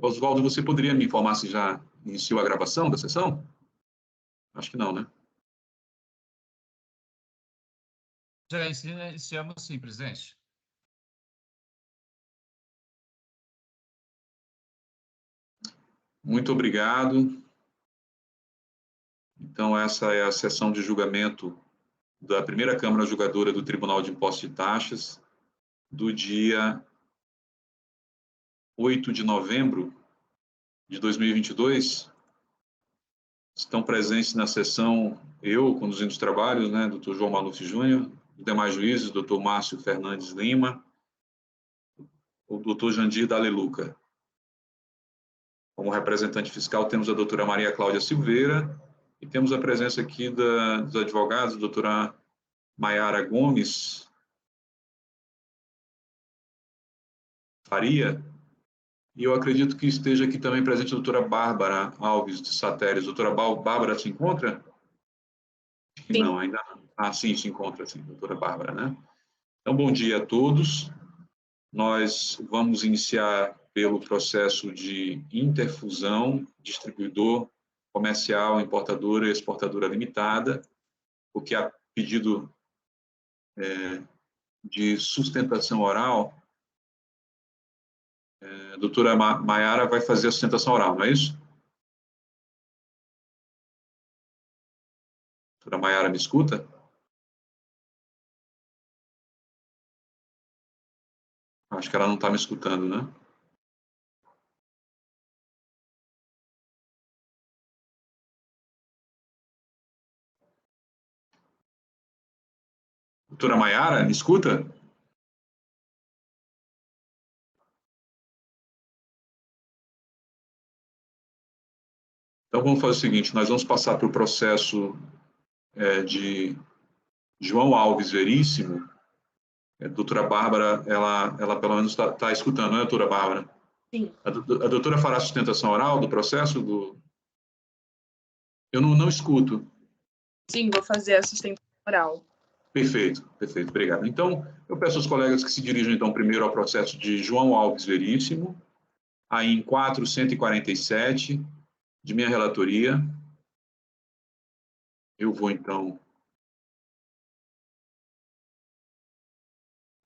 Oswaldo, você poderia me informar se já iniciou a gravação da sessão? Acho que não, né? Já iniciamos sim, presidente. Muito obrigado. Então, essa é a sessão de julgamento da primeira Câmara Julgadora do Tribunal de Impostos e Taxas, do dia 8 de novembro de 2022. Estão presentes na sessão eu, conduzindo os trabalhos, né, Dr. João Maluf Júnior, os demais juízes, Dr. Márcio Fernandes Lima, o Dr. Jandir Daleluca. Como representante fiscal, temos a doutora Maria Cláudia Silveira e temos a presença aqui dos advogados, a doutora Maiara Gomes Faria, e eu acredito que esteja aqui também presente a doutora Bárbara Alves de Satéres. Doutora Bárbara se encontra? Acho que não, ainda não. Ah, sim, se encontra, sim, doutora Bárbara, né? Então, bom dia a todos. Nós vamos iniciar pelo processo de interfusão, distribuidor comercial, importadora e exportadora limitada, o que há pedido de sustentação oral. A doutora Maiara vai fazer a sustentação oral, não é isso? Doutora Maiara, me escuta? Acho que ela não está me escutando, né? Doutora Maiara, me escuta? Então, vamos fazer o seguinte, nós vamos passar para o processo de João Alves Veríssimo. A doutora Bárbara, ela pelo menos está escutando, não é, doutora Bárbara? Sim. A doutora fará a sustentação oral do processo? Eu não escuto. Sim, vou fazer a sustentação oral. Perfeito, perfeito, obrigado. Então, eu peço aos colegas que se dirijam, então, primeiro ao processo de João Alves Veríssimo, aí em 447, de minha relatoria. Eu vou, então,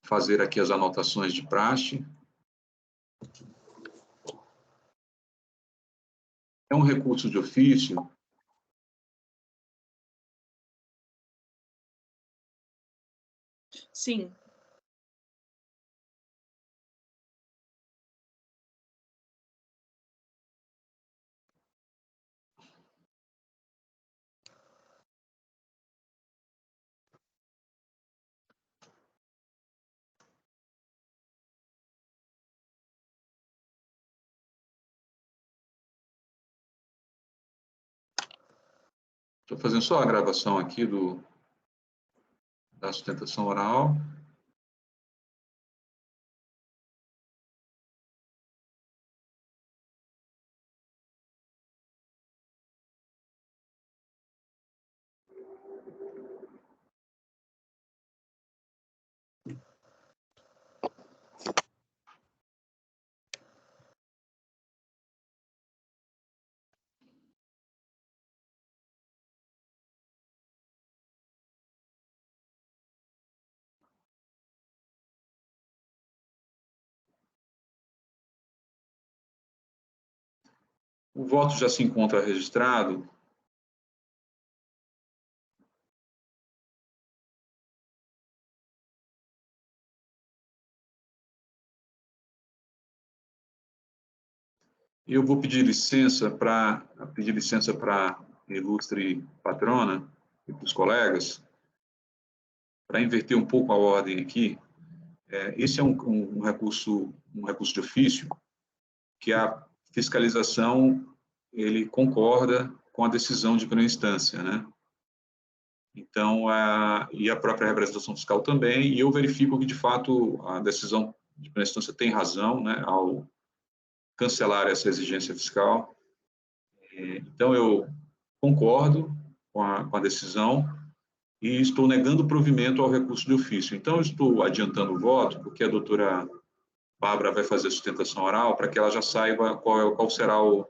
fazer aqui as anotações de praxe. É um recurso de ofício. Sim. Estou fazendo só a gravação aqui da sustentação oral. O voto já se encontra registrado. Eu vou pedir licença para a ilustre patrona e para os colegas, para inverter um pouco a ordem aqui. Esse é um recurso de ofício que a fiscalização ele concorda com a decisão de primeira instância, né? Então, e a própria representação fiscal também, e eu verifico que, de fato, a decisão de primeira instância tem razão, né, ao cancelar essa exigência fiscal. Então, eu concordo com a decisão e estou negando provimento ao recurso de ofício. Então, eu estou adiantando o voto, porque a doutora Bárbara vai fazer a sustentação oral, para que ela já saiba qual será o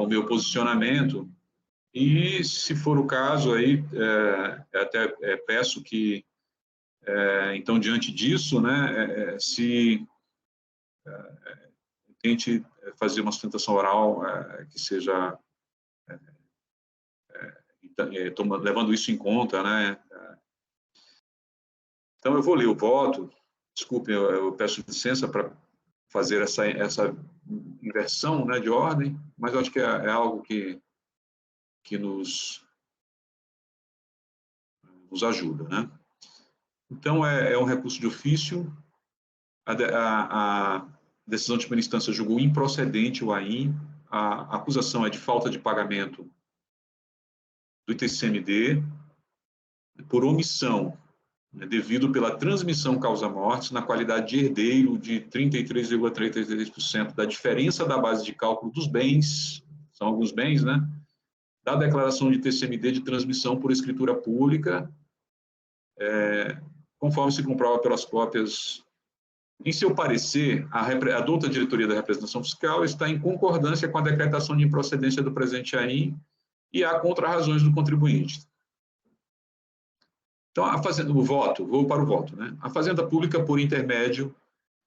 meu posicionamento. E, se for o caso, aí, até peço que, então, diante disso, né, se tente fazer uma sustentação oral que seja, levando isso em conta, né. Então, eu vou ler o voto. Desculpe, eu peço licença para fazer essa inversão, né, de ordem, mas eu acho que é algo que nos ajuda, né? Então, é um recurso de ofício. A decisão de primeira instância julgou improcedente o AIM. A acusação é de falta de pagamento do ITCMD por omissão, né, devido pela transmissão causa-mortes na qualidade de herdeiro de 33,33% da diferença da base de cálculo dos bens, são alguns bens, né, da declaração de ITCMD de transmissão por escritura pública, conforme se comprova pelas cópias. Em seu parecer, a douta diretoria da representação fiscal está em concordância com a decretação de improcedência do presente AIM e há contra-razões do contribuinte. Então, vou para o voto, né? A Fazenda Pública, por intermédio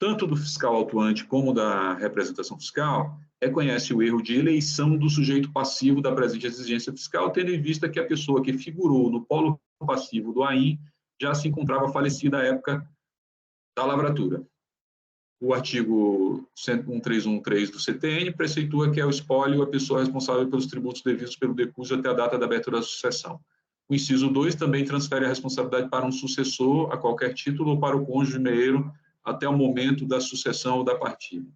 tanto do fiscal autuante como da representação fiscal, reconhece o erro de eleição do sujeito passivo da presente exigência fiscal, tendo em vista que a pessoa que figurou no polo passivo do AIM já se encontrava falecida à época da lavratura. O artigo 1313 do CTN preceitua que é o espólio a pessoa responsável pelos tributos devidos pelo decúbito até a data da abertura da sucessão. O inciso 2 também transfere a responsabilidade para um sucessor a qualquer título ou para o cônjuge meio até o momento da sucessão ou da partilha.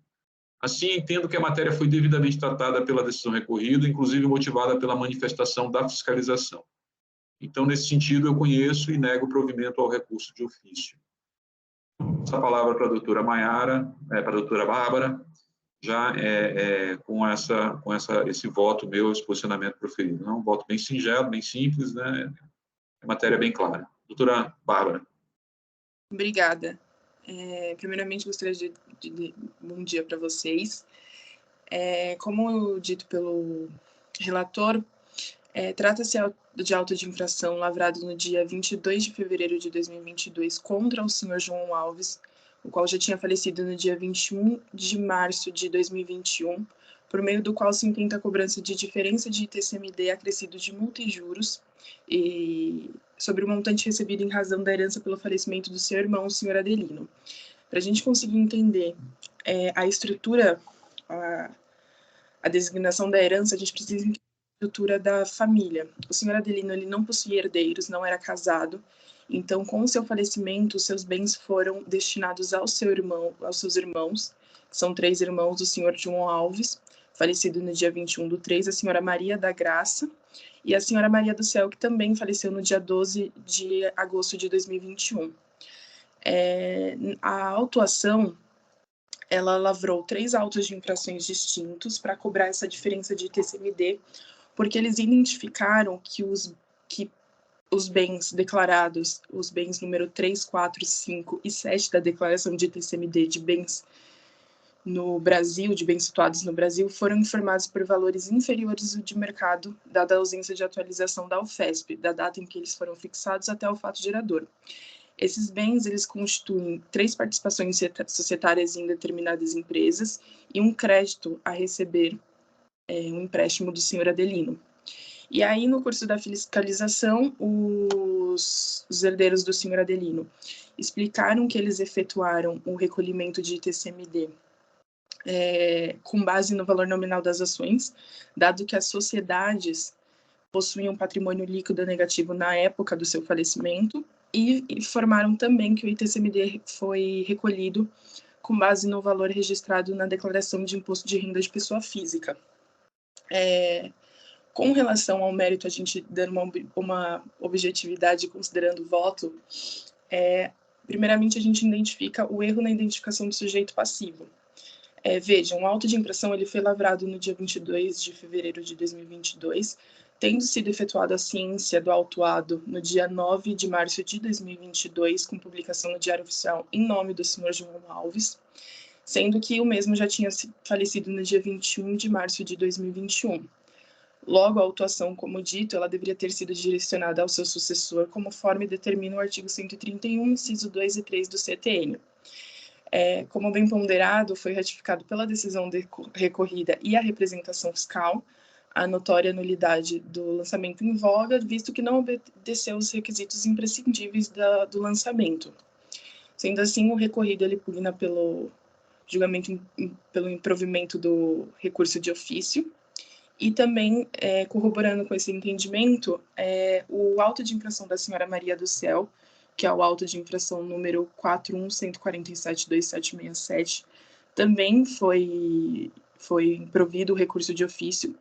Assim, entendo que a matéria foi devidamente tratada pela decisão recorrida, inclusive motivada pela manifestação da fiscalização. Então, nesse sentido, eu conheço e nego provimento ao recurso de ofício. Essa palavra para a doutora Maiara, para a doutora Bárbara, já com esse voto meu, esse posicionamento proferido. É um voto bem singelo, bem simples, né? É matéria bem clara. Doutora Bárbara. Obrigada. Primeiramente, gostaria de bom dia para vocês. Como dito pelo relator, trata-se de auto de infração lavrado no dia 22 de fevereiro de 2022 contra o senhor João Alves, o qual já tinha falecido no dia 21 de março de 2021, por meio do qual se intenta a cobrança de diferença de ITCMD acrescido de multa e juros e sobre o montante recebido em razão da herança pelo falecimento do seu irmão, o senhor Adelino. Para a gente conseguir entender a estrutura, a designação da herança, a gente precisa entender a estrutura da família. O senhor Adelino, ele não possuía herdeiros, não era casado, então, com o seu falecimento, os seus bens foram destinados aos seus irmãos, que são 3 irmãos do senhor João Alves, falecido no dia 21/3, a senhora Maria da Graça e a senhora Maria do Céu, que também faleceu no dia 12 de agosto de 2021. A autuação, ela lavrou 3 autos de infrações distintos para cobrar essa diferença de ITCMD, porque eles identificaram que os bens declarados, os bens número 3, 4, 5 e 7 da declaração de ITCMD de bens no Brasil, de bens situados no Brasil, foram informados por valores inferiores ao de mercado, dada a ausência de atualização da UFESP, da data em que eles foram fixados até o fato gerador. Esses bens, eles constituem 3 participações societárias em determinadas empresas e um crédito a receber, um empréstimo do senhor Adelino. E aí, no curso da fiscalização, os herdeiros do senhor Adelino explicaram que eles efetuaram o recolhimento de ITCMD com base no valor nominal das ações, dado que as sociedades possuíam patrimônio líquido negativo na época do seu falecimento, e informaram também que o ITCMD foi recolhido com base no valor registrado na declaração de imposto de renda de pessoa física. Com relação ao mérito, a gente dando uma objetividade considerando o voto, primeiramente a gente identifica o erro na identificação do sujeito passivo. Vejam, o auto de infração ele foi lavrado no dia 22 de fevereiro de 2022, tendo sido efetuada a ciência do autuado no dia 9 de março de 2022, com publicação no Diário Oficial em nome do senhor João Alves. sendo que o mesmo já tinha falecido no dia 21 de março de 2021. Logo, a autuação, como dito, ela deveria ter sido direcionada ao seu sucessor, conforme determina o artigo 131, inciso 2 e 3 do CTN. Como bem ponderado, foi ratificado pela decisão recorrida e a representação fiscal a notória nulidade do lançamento em voga, visto que não obedeceu os requisitos imprescindíveis do lançamento. Sendo assim, o recorrido ele pugna pelo julgamento, pelo improvimento do recurso de ofício, e também, corroborando com esse entendimento, o auto de infração da senhora Maria do Céu, que é o auto de infração número 41.147.2767, também foi provido o recurso de ofício,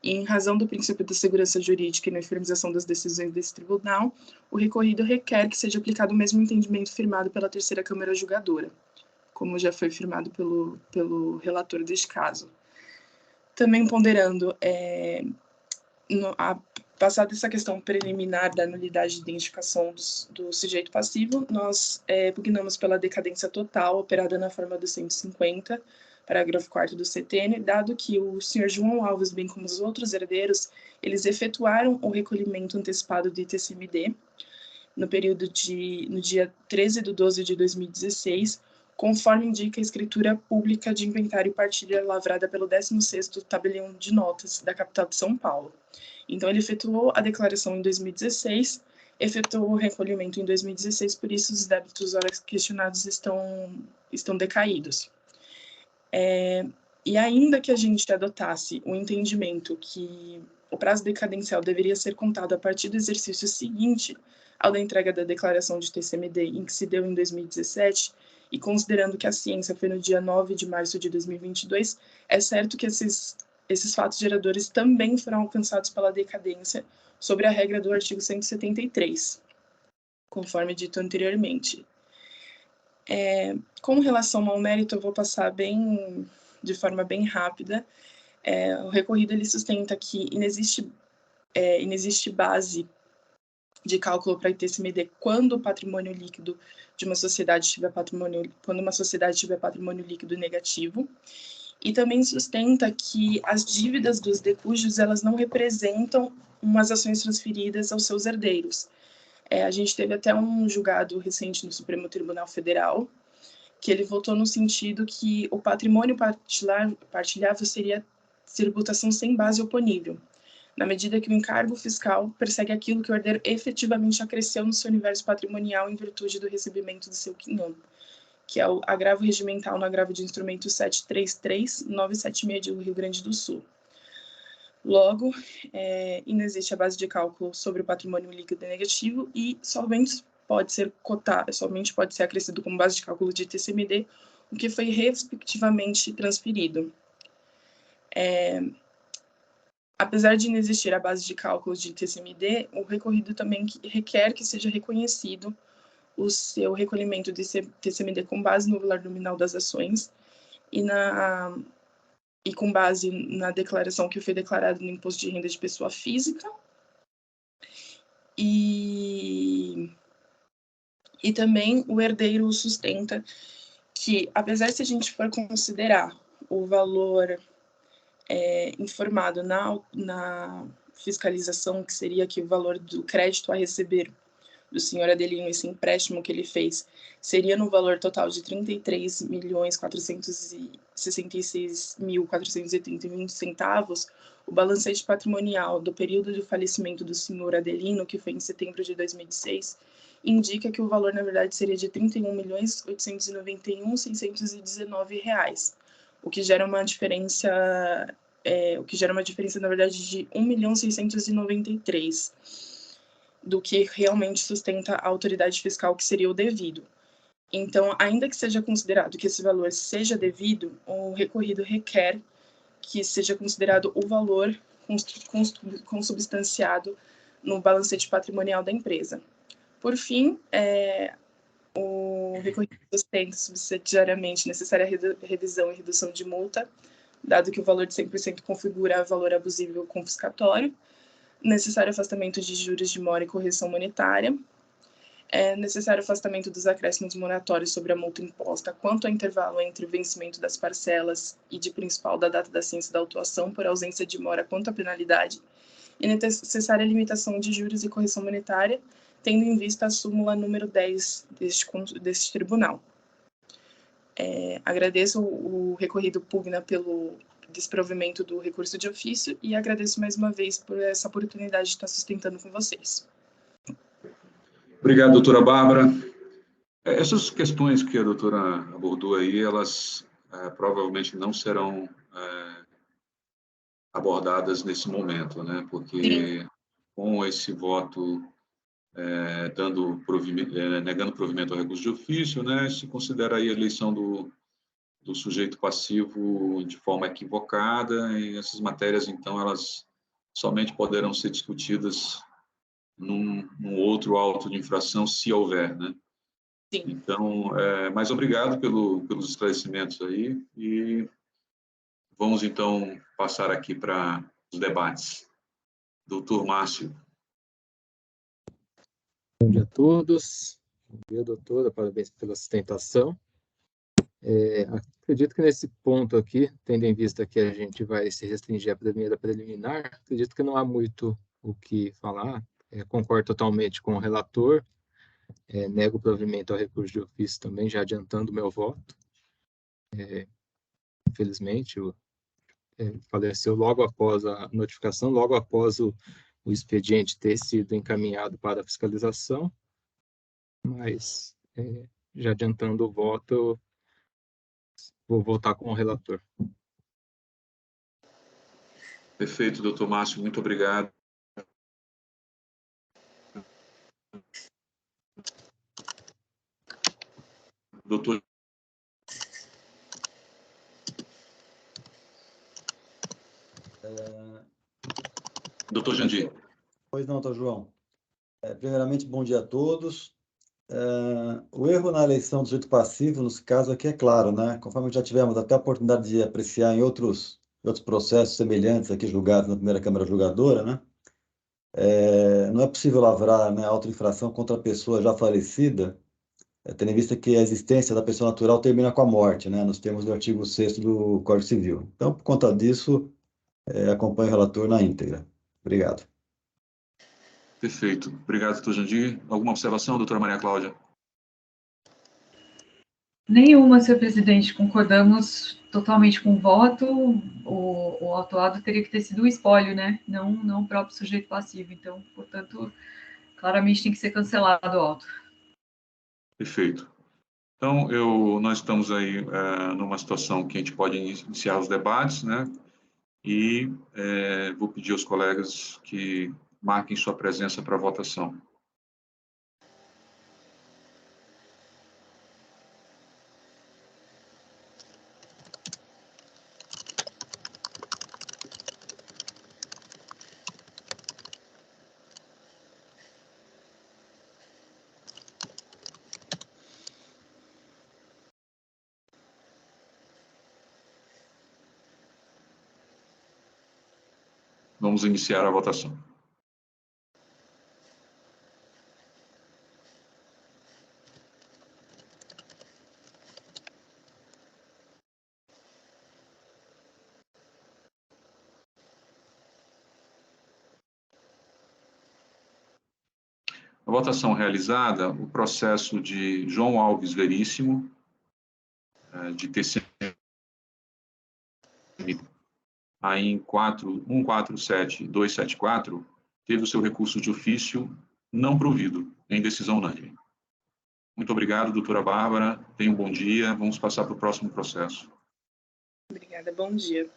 e em razão do princípio da segurança jurídica e na firmização das decisões desse tribunal, o recorrido requer que seja aplicado o mesmo entendimento firmado pela terceira Câmara Julgadora, como já foi firmado pelo relator deste caso. Também ponderando, passada essa questão preliminar da nulidade de identificação do sujeito passivo, nós pugnamos pela decadência total operada na forma do 150, parágrafo 4º do CTN, dado que o senhor João Alves, bem como os outros herdeiros, eles efetuaram o recolhimento antecipado do ITCMD no dia 13/12 de 2016, conforme indica a escritura pública de inventário e partilha lavrada pelo 16º Tabelião de Notas da capital de São Paulo. Então, ele efetuou a declaração em 2016, efetuou o recolhimento em 2016, por isso os débitos ora questionados estão decaídos. E ainda que a gente adotasse o entendimento que o prazo decadencial deveria ser contado a partir do exercício seguinte ao da entrega da declaração de TCMD, em que se deu em 2017, e considerando que a ciência foi no dia 9 de março de 2022, é certo que esses fatos geradores também foram alcançados pela decadência sobre a regra do artigo 173, conforme dito anteriormente. Com relação ao mérito, eu vou passar de forma bem rápida. O recorrido ele sustenta que inexiste base de cálculo para ITCMD quando o patrimônio líquido de uma sociedade tiver patrimônio líquido negativo, e também sustenta que as dívidas dos decujos elas não representam umas ações transferidas aos seus herdeiros. A gente teve até um julgado recente no Supremo Tribunal Federal, que ele votou no sentido que o patrimônio partilhável seria tributação sem base oponível, na medida que o encargo fiscal persegue aquilo que o herdeiro efetivamente acresceu no seu universo patrimonial em virtude do recebimento do seu quinhão, que é o agravo regimental no agravo de instrumento 733.976 do Rio Grande do Sul. Logo, inexiste a base de cálculo sobre o patrimônio líquido negativo e somente pode ser acrescido como base de cálculo de TCMD o que foi respectivamente transferido. Apesar de não existir a base de cálculo de TCMD, o recorrido também requer que seja reconhecido o seu recolhimento de TCMD com base no valor nominal das ações e com base na declaração que foi declarada no Imposto de Renda de Pessoa Física. E também o herdeiro sustenta que, apesar de se a gente for considerar o valor informado na fiscalização, que seria que o valor do crédito a receber do senhor Adelino, esse empréstimo que ele fez, seria no valor total de R$ 33.466.481 o balancete patrimonial do período do falecimento do senhor Adelino, que foi em setembro de 2006, indica que o valor, na verdade, seria de R$ 31.891.619, o que gera uma diferença, na verdade, de R$ 1.693.000, do que realmente sustenta a autoridade fiscal, que seria o devido. Então, ainda que seja considerado que esse valor seja devido, o recorrido requer que seja considerado o valor consubstanciado no balancete patrimonial da empresa. Por fim, o recorrido sustenta subsidiariamente necessária revisão e redução de multa, dado que o valor de 100% configura valor abusivo confiscatório, necessário afastamento de juros de mora e correção monetária, É necessário o afastamento dos acréscimos moratórios sobre a multa imposta quanto ao intervalo entre o vencimento das parcelas e de principal da data da ciência da autuação por ausência de mora quanto à penalidade e necessária limitação de juros e correção monetária, tendo em vista a súmula número 10 deste tribunal. Agradeço o recorrido pugna pelo desprovimento do recurso de ofício e agradeço mais uma vez por essa oportunidade de estar sustentando com vocês. Obrigado, doutora Bárbara. Essas questões que a doutora abordou aí, elas provavelmente não serão abordadas nesse momento, né? Porque Sim. com esse voto negando provimento ao recurso de ofício, né, se considera aí a eleição do sujeito passivo de forma equivocada, e essas matérias, então, elas somente poderão ser discutidas num outro auto de infração, se houver, né? Sim. Então, mas obrigado pelos esclarecimentos aí, e vamos, então, passar aqui para os debates. Doutor Márcio. Bom dia a todos. Bom dia, doutora. Parabéns pela sustentação. Acredito que nesse ponto aqui, tendo em vista que a gente vai se restringir à primeira preliminar, acredito que não há muito o que falar. Concordo totalmente com o relator. Nego o provimento ao recurso de ofício também, já adiantando o meu voto. Infelizmente, faleceu logo após a notificação, logo após o expediente ter sido encaminhado para a fiscalização. Mas, já adiantando o voto, eu vou votar com o relator. Perfeito, doutor Márcio, muito obrigado. Doutor Doutor Jandir. Pois não, doutor João. Primeiramente, bom dia a todos. O erro na eleição do sujeito passivo, nos casos aqui, é claro, né? Conforme já tivemos até a oportunidade de apreciar em outros processos semelhantes aqui julgados na primeira Câmara Julgadora, né? Não é possível lavrar, né, auto-infração contra a pessoa já falecida, tendo em vista que a existência da pessoa natural termina com a morte, né? Nos termos do artigo 6º do Código Civil. Então, por conta disso, acompanho o relator na íntegra. Obrigado. Perfeito. Obrigado, doutor Jandir. Alguma observação, doutora Maria Cláudia? Nenhuma, senhor presidente. Concordamos totalmente com o voto. O autuado teria que ter sido o espólio, né? Não o próprio sujeito passivo. Então, portanto, claramente tem que ser cancelado o auto. Perfeito. Então, nós estamos aí numa situação que a gente pode iniciar os debates, né? E vou pedir aos colegas que marquem sua presença para a votação. Vamos iniciar a votação. A votação realizada, o processo de João Alves Veríssimo, de TCM, AIN 147274, teve o seu recurso de ofício não provido, em decisão unânime. Muito obrigado, doutora Bárbara. Tenha um bom dia. Vamos passar para o próximo processo. Obrigada, bom dia.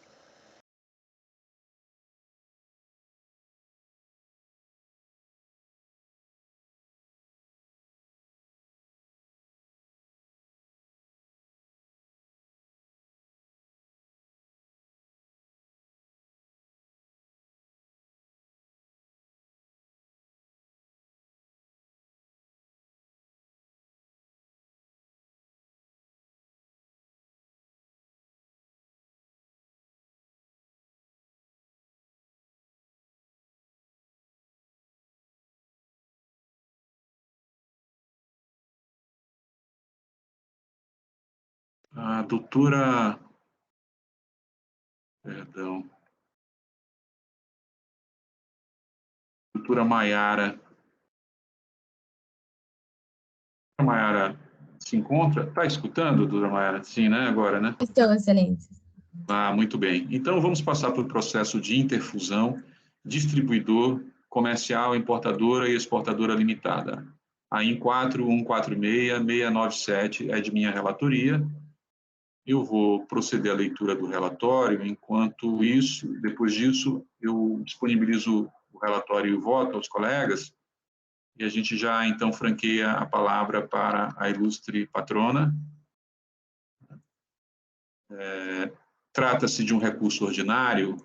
A doutora... Perdão. Doutora Maiara. A Maiara se encontra? Está escutando, doutora Maiara? Sim, né? Agora, né? Estou, excelência. Ah, muito bem. Então, vamos passar para o processo de interfusão, distribuidor, comercial, importadora e exportadora limitada. A IN 4146697 é de minha relatoria. Eu vou proceder à leitura do relatório. Enquanto isso, depois disso, eu disponibilizo o relatório e o voto aos colegas, e a gente já, então, franqueia a palavra para a ilustre patrona. Trata-se de um recurso ordinário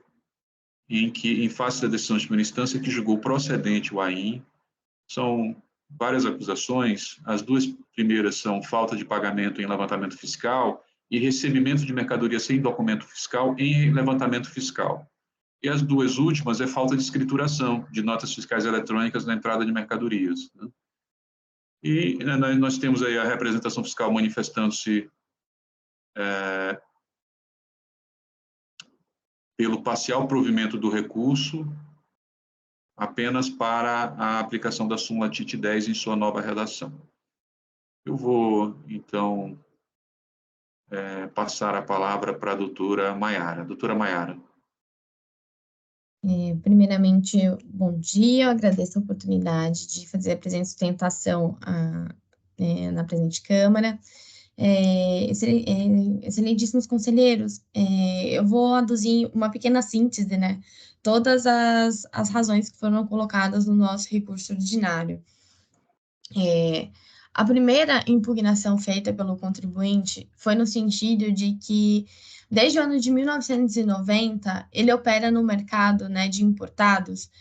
em que, em face da decisão de primeira instância, que julgou procedente o AIN, são várias acusações. As duas primeiras são falta de pagamento em levantamento fiscal e recebimento de mercadoria sem documento fiscal em levantamento fiscal. E as duas últimas é falta de escrituração de notas fiscais eletrônicas na entrada de mercadorias, né? E nós temos aí a representação fiscal manifestando-se pelo parcial provimento do recurso apenas para a aplicação da súmula TIT 10 em sua nova redação. Eu vou, então, passar a palavra para a doutora Maiara. Doutora Maiara. Primeiramente, bom dia, eu agradeço a oportunidade de fazer a presente sustentação na presente Câmara. Excelentíssimos conselheiros, eu vou aduzir uma pequena síntese, né? Todas as razões que foram colocadas no nosso recurso ordinário. A primeira impugnação feita pelo contribuinte foi no sentido de que, desde o ano de 1990, ele opera no mercado, né, de importados,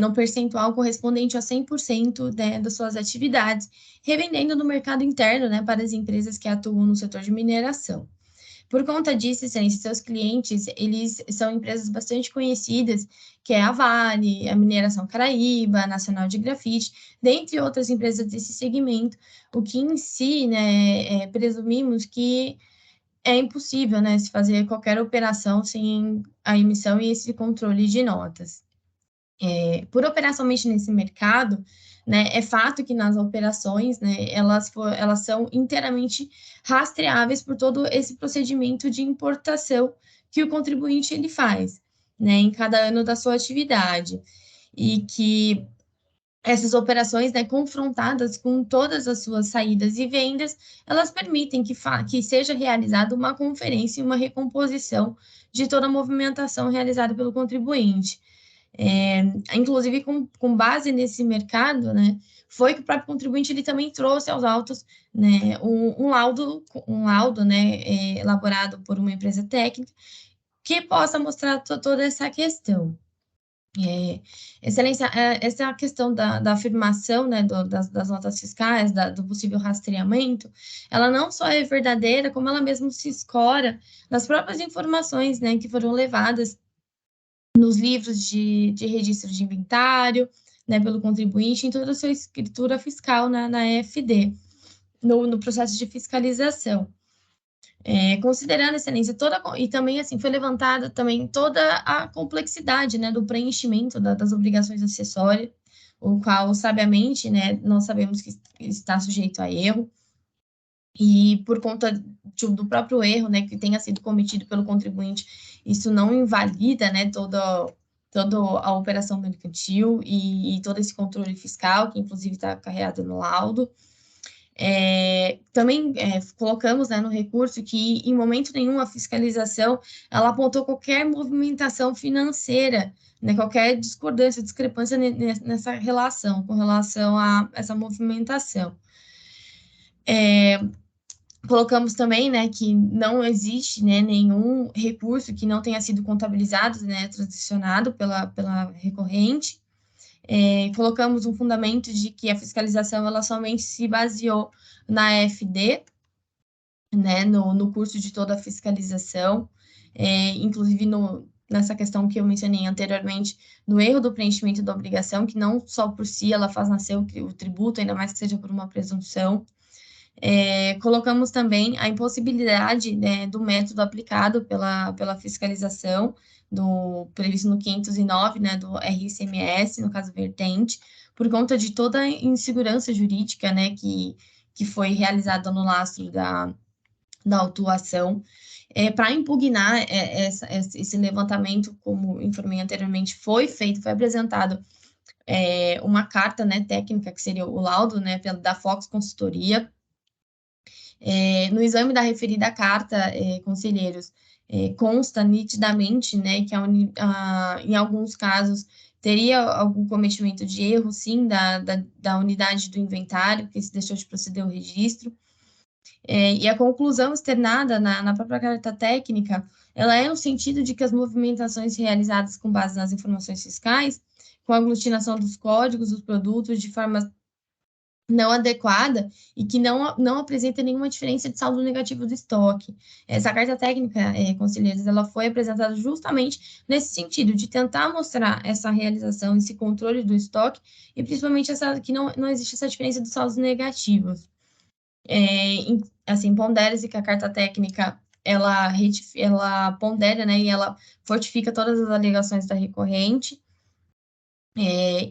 no percentual correspondente a 100% das suas atividades, revendendo no mercado interno, né, para as empresas que atuam no setor de mineração. Por conta disso, excelência, seus clientes, eles são empresas bastante conhecidas, que é a Vale, a Mineração Caraíba, a Nacional de Grafite, dentre outras empresas desse segmento, o que em si, né, presumimos que é impossível, né, se fazer qualquer operação sem a emissão e esse controle de notas. Por operar somente nesse mercado, né, é fato que nas operações, né, elas são inteiramente rastreáveis por todo esse procedimento de importação que o contribuinte ele faz, né, em cada ano da sua atividade, e que essas operações, né, confrontadas com todas as suas saídas e vendas, elas permitem que seja realizada uma conferência e uma recomposição de toda a movimentação realizada pelo contribuinte. Inclusive, com base nesse mercado, né, foi que o próprio contribuinte ele também trouxe aos autos, né, um laudo, né, elaborado por uma empresa técnica que possa mostrar toda essa questão. Excelência, essa é a questão da afirmação, né, das notas fiscais, do possível rastreamento, ela não só é verdadeira, como ela mesmo se escora das próprias informações, né, que foram levadas nos livros de registro de inventário, né, pelo contribuinte, em toda a sua escritura fiscal na EFD, no processo de fiscalização. Considerando, excelência, e também, assim, foi levantada também toda a complexidade, né, do preenchimento das obrigações acessórias, o qual, sabiamente, né, nós sabemos que está sujeito a erro, e por conta do próprio erro, né, que tenha sido cometido pelo contribuinte, isso não invalida, né, toda a operação mercantil e todo esse controle fiscal, que inclusive está acarreado no laudo. Também colocamos, né, no recurso que, em momento nenhum, a fiscalização ela apontou qualquer movimentação financeira, né, qualquer discrepância nessa relação, com relação a essa movimentação. Colocamos também, né, que não existe, né, nenhum recurso que não tenha sido contabilizado, né, transicionado pela recorrente. Colocamos um fundamento de que a fiscalização ela somente se baseou na EFD, né, no curso de toda a fiscalização, inclusive nessa questão que eu mencionei anteriormente, no erro do preenchimento da obrigação, que não só por si ela faz nascer o tributo, ainda mais que seja por uma presunção. Colocamos também a impossibilidade, né, do método aplicado pela fiscalização, previsto no 509, né, do RICMS, no caso vertente, por conta de toda a insegurança jurídica, né, que foi realizada no lastro da autuação. Para impugnar esse levantamento, como informei anteriormente, foi apresentado uma carta, né, técnica, que seria o laudo, né, da Fox Consultoria. No exame da referida carta, conselheiros, consta nitidamente, né, que em alguns casos teria algum cometimento de erro, sim, da unidade do inventário, que se deixou de proceder o registro. E a conclusão externada na própria carta técnica, ela é no sentido de que as movimentações realizadas com base nas informações fiscais, com a aglutinação dos códigos dos produtos de forma não adequada e que não apresenta nenhuma diferença de saldo negativo do estoque. Essa carta técnica, conselheiros, ela foi apresentada justamente nesse sentido, de tentar mostrar essa realização, esse controle do estoque, e principalmente que não existe essa diferença dos saldos negativos. Assim, pondera-se que a carta técnica, ela pondera, né, e ela fortifica todas as alegações da recorrente.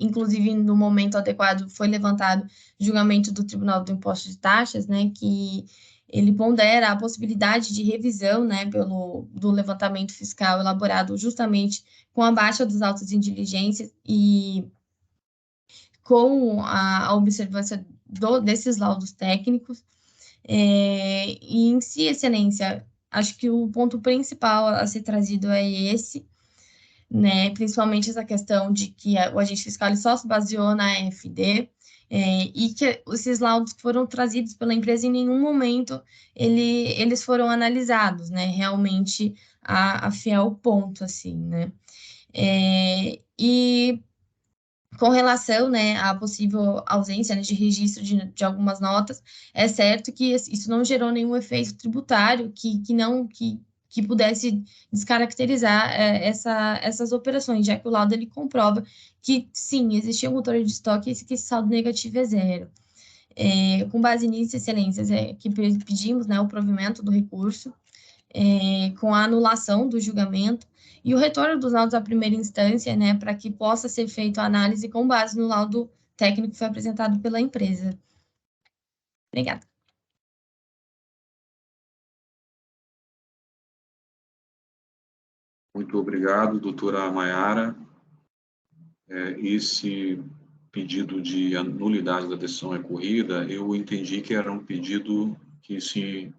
Inclusive, no momento adequado, foi levantado julgamento do Tribunal do Imposto de Taxas, né, que ele pondera a possibilidade de revisão, né, do levantamento fiscal elaborado justamente com a baixa dos autos de diligência e com a observância desses laudos técnicos. E em si, Excelência, acho que o ponto principal a ser trazido é esse, né, principalmente essa questão de que o agente fiscal só se baseou na AFD, e que esses laudos que foram trazidos pela empresa, em nenhum momento eles foram analisados, né, realmente a fiel ponto, assim, né. E com relação, né, à possível ausência, né, de registro de algumas notas, é certo que isso não gerou nenhum efeito tributário que pudesse descaracterizar essas operações, já que o laudo ele comprova que, sim, existia um controle de estoque e que esse saldo negativo é zero. Com base nisso, Excelências, que pedimos, né, o provimento do recurso, com a anulação do julgamento e o retorno dos laudos à primeira instância, né, para que possa ser feita a análise com base no laudo técnico que foi apresentado pela empresa. Obrigada. Muito obrigado, doutora Maiara. Esse pedido de nulidade da decisão recorrida, eu entendi que era um pedido que se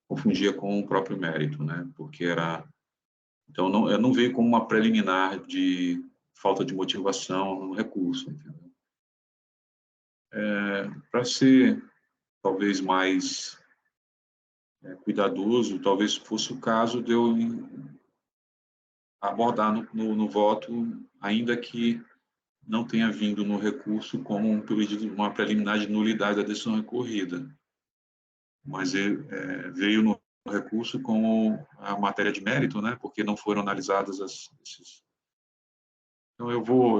confundia com o próprio mérito, né? Porque era... Então, não veio como uma preliminar de falta de motivação no recurso, entendeu? Para ser, talvez, mais cuidadoso, talvez fosse o caso de eu abordar no voto, ainda que não tenha vindo no recurso como um pedido, uma preliminar de nulidade da decisão recorrida, mas veio no recurso como a matéria de mérito, né? Porque não foram analisadas esses. Então eu vou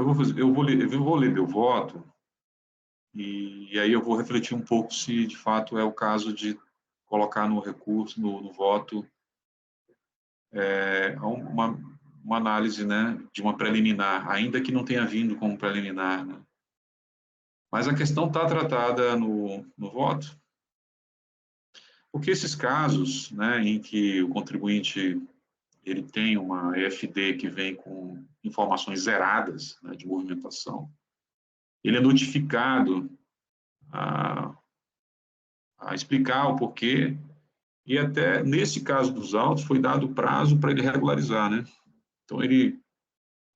ler meu voto e aí eu vou refletir um pouco se de fato é o caso de colocar no recurso, no voto, uma análise, né, de uma preliminar, ainda que não tenha vindo como preliminar, né? Mas a questão está tratada no voto, porque esses casos, né, em que o contribuinte ele tem uma EFD que vem com informações zeradas, né, de movimentação, ele é notificado a explicar o porquê, e até nesse caso dos autos foi dado prazo para ele regularizar, né? Então ele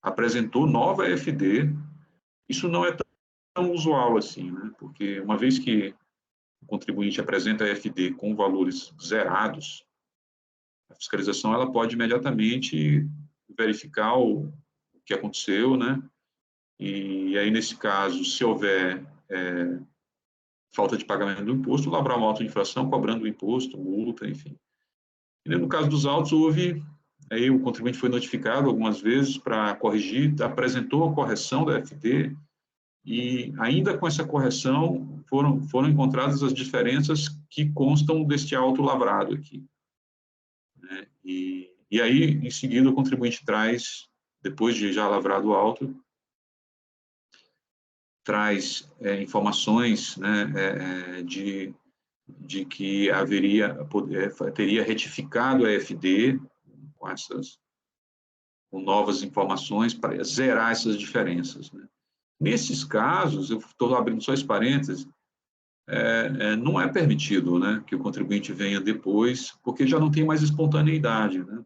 apresentou nova EFD. Isso não é tão usual assim, né? Porque uma vez que o contribuinte apresenta a EFD com valores zerados, a fiscalização ela pode imediatamente verificar o que aconteceu, né? E aí, nesse caso, se houver falta de pagamento do imposto, lavrar uma auto-infração cobrando o imposto, multa, enfim. E no caso dos autos, aí o contribuinte foi notificado algumas vezes para corrigir, apresentou a correção da EFD, e ainda com essa correção foram encontradas as diferenças que constam deste auto lavrado aqui. Né? E aí, em seguida, o contribuinte traz, depois de já lavrado o auto, traz informações, né, de que teria retificado a EFD com novas informações para zerar essas diferenças. Né? Nesses casos, eu estou abrindo só esse parênteses, não é permitido, né, que o contribuinte venha depois, porque já não tem mais espontaneidade. Né?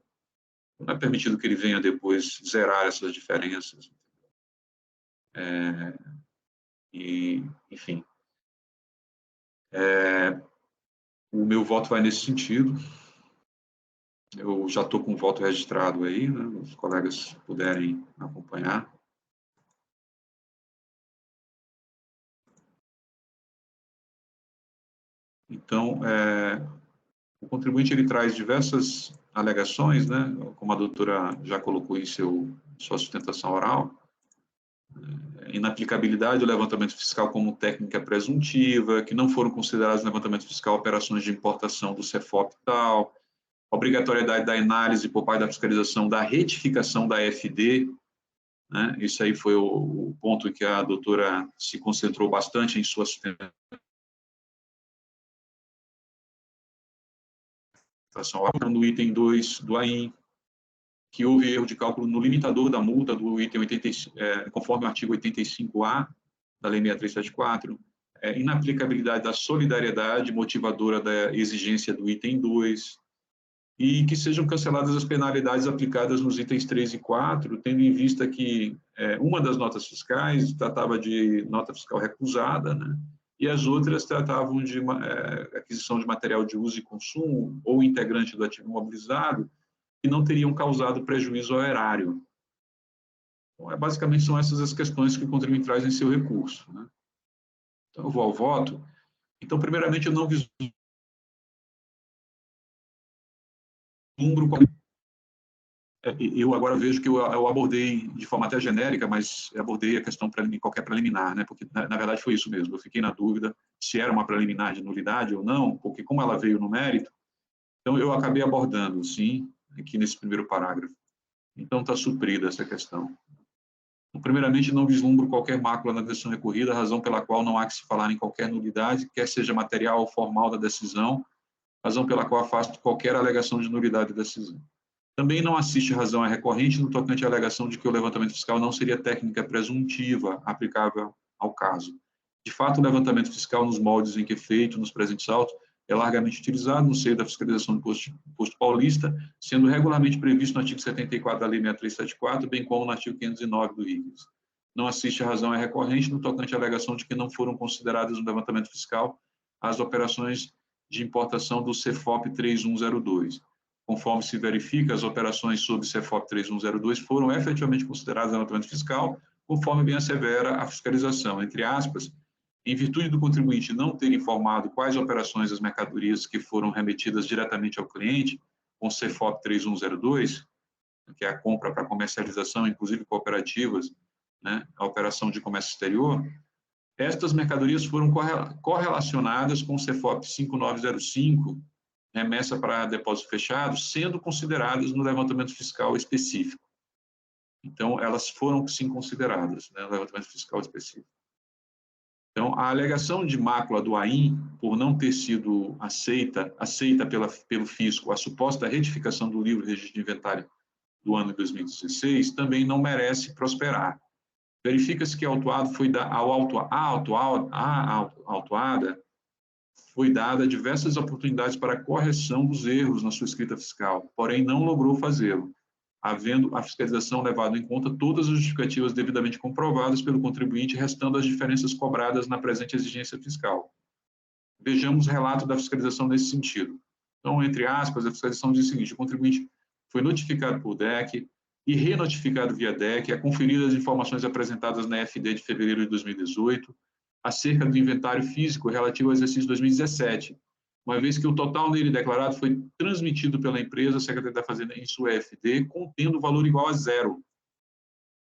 Não é permitido que ele venha depois zerar essas diferenças. Enfim, o meu voto vai nesse sentido. Eu já estou com o voto registrado aí, né? Os colegas puderem acompanhar. Então, o contribuinte ele traz diversas alegações, né? Como a doutora já colocou em sua sustentação oral, inaplicabilidade do levantamento fiscal como técnica presuntiva, que não foram consideradas no levantamento fiscal operações de importação do CEFOP e tal, obrigatoriedade da análise por parte da fiscalização da retificação da FD, né? Isso aí foi o ponto em que a doutora se concentrou bastante em sua sustentação no item 2 do AIM, que houve erro de cálculo no limitador da multa do item 85, conforme o artigo 85A da Lei 6374, inaplicabilidade da solidariedade motivadora da exigência do item 2, e que sejam canceladas as penalidades aplicadas nos itens 3 e 4, tendo em vista que uma das notas fiscais tratava de nota fiscal recusada, né? E as outras tratavam de aquisição de material de uso e consumo ou integrante do ativo imobilizado, que não teriam causado prejuízo ao erário. Então, basicamente, são essas as questões que o contribuinte traz em seu recurso. Né? Então, eu vou ao voto. Então, primeiramente, eu não vislumbro eu agora vejo que eu abordei de forma até genérica, mas abordei a questão qualquer preliminar, né? Porque, na verdade, foi isso mesmo. Eu fiquei na dúvida se era uma preliminar de nulidade ou não, porque como ela veio no mérito, então eu acabei abordando, sim, aqui nesse primeiro parágrafo. Então, está suprida essa questão. Então, primeiramente, não vislumbro qualquer mácula na decisão recorrida, razão pela qual não há que se falar em qualquer nulidade, quer seja material ou formal da decisão, razão pela qual afasto qualquer alegação de nulidade da decisão. Também não assiste razão recorrente no tocante à alegação de que o levantamento fiscal não seria técnica presuntiva aplicável ao caso. De fato, o levantamento fiscal, nos moldes em que é feito nos presentes autos, é largamente utilizado no seio da fiscalização do imposto paulista, sendo regularmente previsto no artigo 74 da Lei 6374, bem como no artigo 509 do RICS. Não assiste razão recorrente no tocante à alegação de que não foram consideradas no levantamento fiscal as operações de importação do CEFOP 3102. Conforme se verifica, as operações sob CEFOP 3102 foram efetivamente consideradas no levantamento fiscal, conforme bem assevera a fiscalização, entre aspas, em virtude do contribuinte não ter informado quais operações as mercadorias que foram remetidas diretamente ao cliente, com CEFOP 3102, que é a compra para comercialização, inclusive cooperativas, né, a operação de comércio exterior, estas mercadorias foram correlacionadas com o CEFOP 5905, remessa para depósito fechado, sendo consideradas no levantamento fiscal específico. Então, elas foram, sim, consideradas, né, no levantamento fiscal específico. Então, a alegação de mácula do AIM, por não ter sido aceita pelo fisco a suposta retificação do livro de registro de inventário do ano de 2016, também não merece prosperar. Verifica-se que a autuada foi dada diversas oportunidades para a correção dos erros na sua escrita fiscal, porém não logrou fazê-lo, havendo a fiscalização levado em conta todas as justificativas devidamente comprovadas pelo contribuinte, restando as diferenças cobradas na presente exigência fiscal. Vejamos o relato da fiscalização nesse sentido. Então, entre aspas, a fiscalização diz o seguinte: o contribuinte foi notificado por DEC e renotificado via DEC, a conferir as informações apresentadas na FD de fevereiro de 2018, acerca do inventário físico relativo ao exercício 2017, uma vez que o total nele declarado foi transmitido pela empresa à Secretaria da Fazenda em sua FD, contendo valor igual a zero.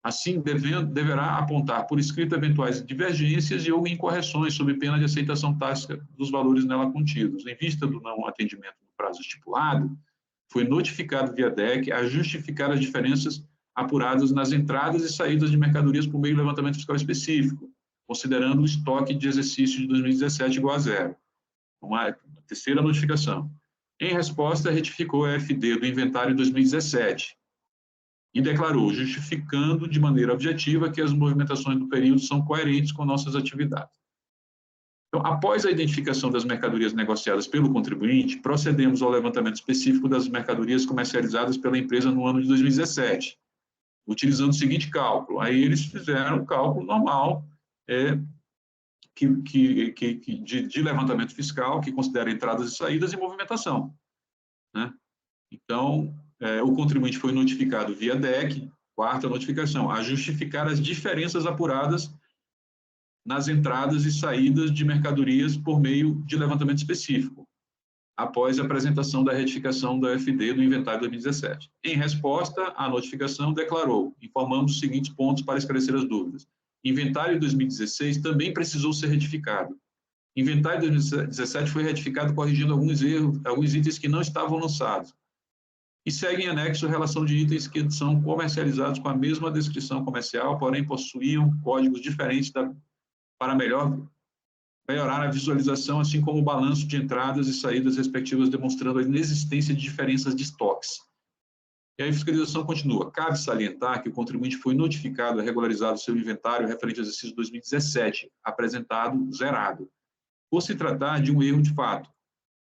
Assim, deverá apontar por escrito eventuais divergências e ou incorreções, sob pena de aceitação tácita dos valores nela contidos. Em vista do não atendimento no prazo estipulado, foi notificado via DEC a justificar as diferenças apuradas nas entradas e saídas de mercadorias por meio do levantamento fiscal específico, considerando o estoque de exercício de 2017 igual a zero. Uma terceira notificação. Em resposta, retificou a FD do inventário 2017 e declarou, justificando de maneira objetiva que as movimentações do período são coerentes com nossas atividades. Então, após a identificação das mercadorias negociadas pelo contribuinte, procedemos ao levantamento específico das mercadorias comercializadas pela empresa no ano de 2017, utilizando o seguinte cálculo. Aí eles fizeram o cálculo normal de levantamento fiscal, que considera entradas e saídas e movimentação, né? Então, o contribuinte foi notificado via DEC, quarta notificação, a justificar as diferenças apuradas nas entradas e saídas de mercadorias por meio de levantamento específico, após a apresentação da retificação da FD do inventário 2017. Em resposta à notificação, declarou, informando os seguintes pontos para esclarecer as dúvidas. Inventário 2016 também precisou ser retificado. Inventário 2017 foi retificado corrigindo alguns erros, alguns itens que não estavam lançados. E segue em anexo a relação de itens que são comercializados com a mesma descrição comercial, porém possuíam códigos diferentes para melhorar a visualização, assim como o balanço de entradas e saídas respectivas, demonstrando a inexistência de diferenças de estoques. E aí a fiscalização continua. Cabe salientar que o contribuinte foi notificado e regularizado seu inventário referente ao exercício 2017, apresentado zerado, por se tratar de um erro de fato.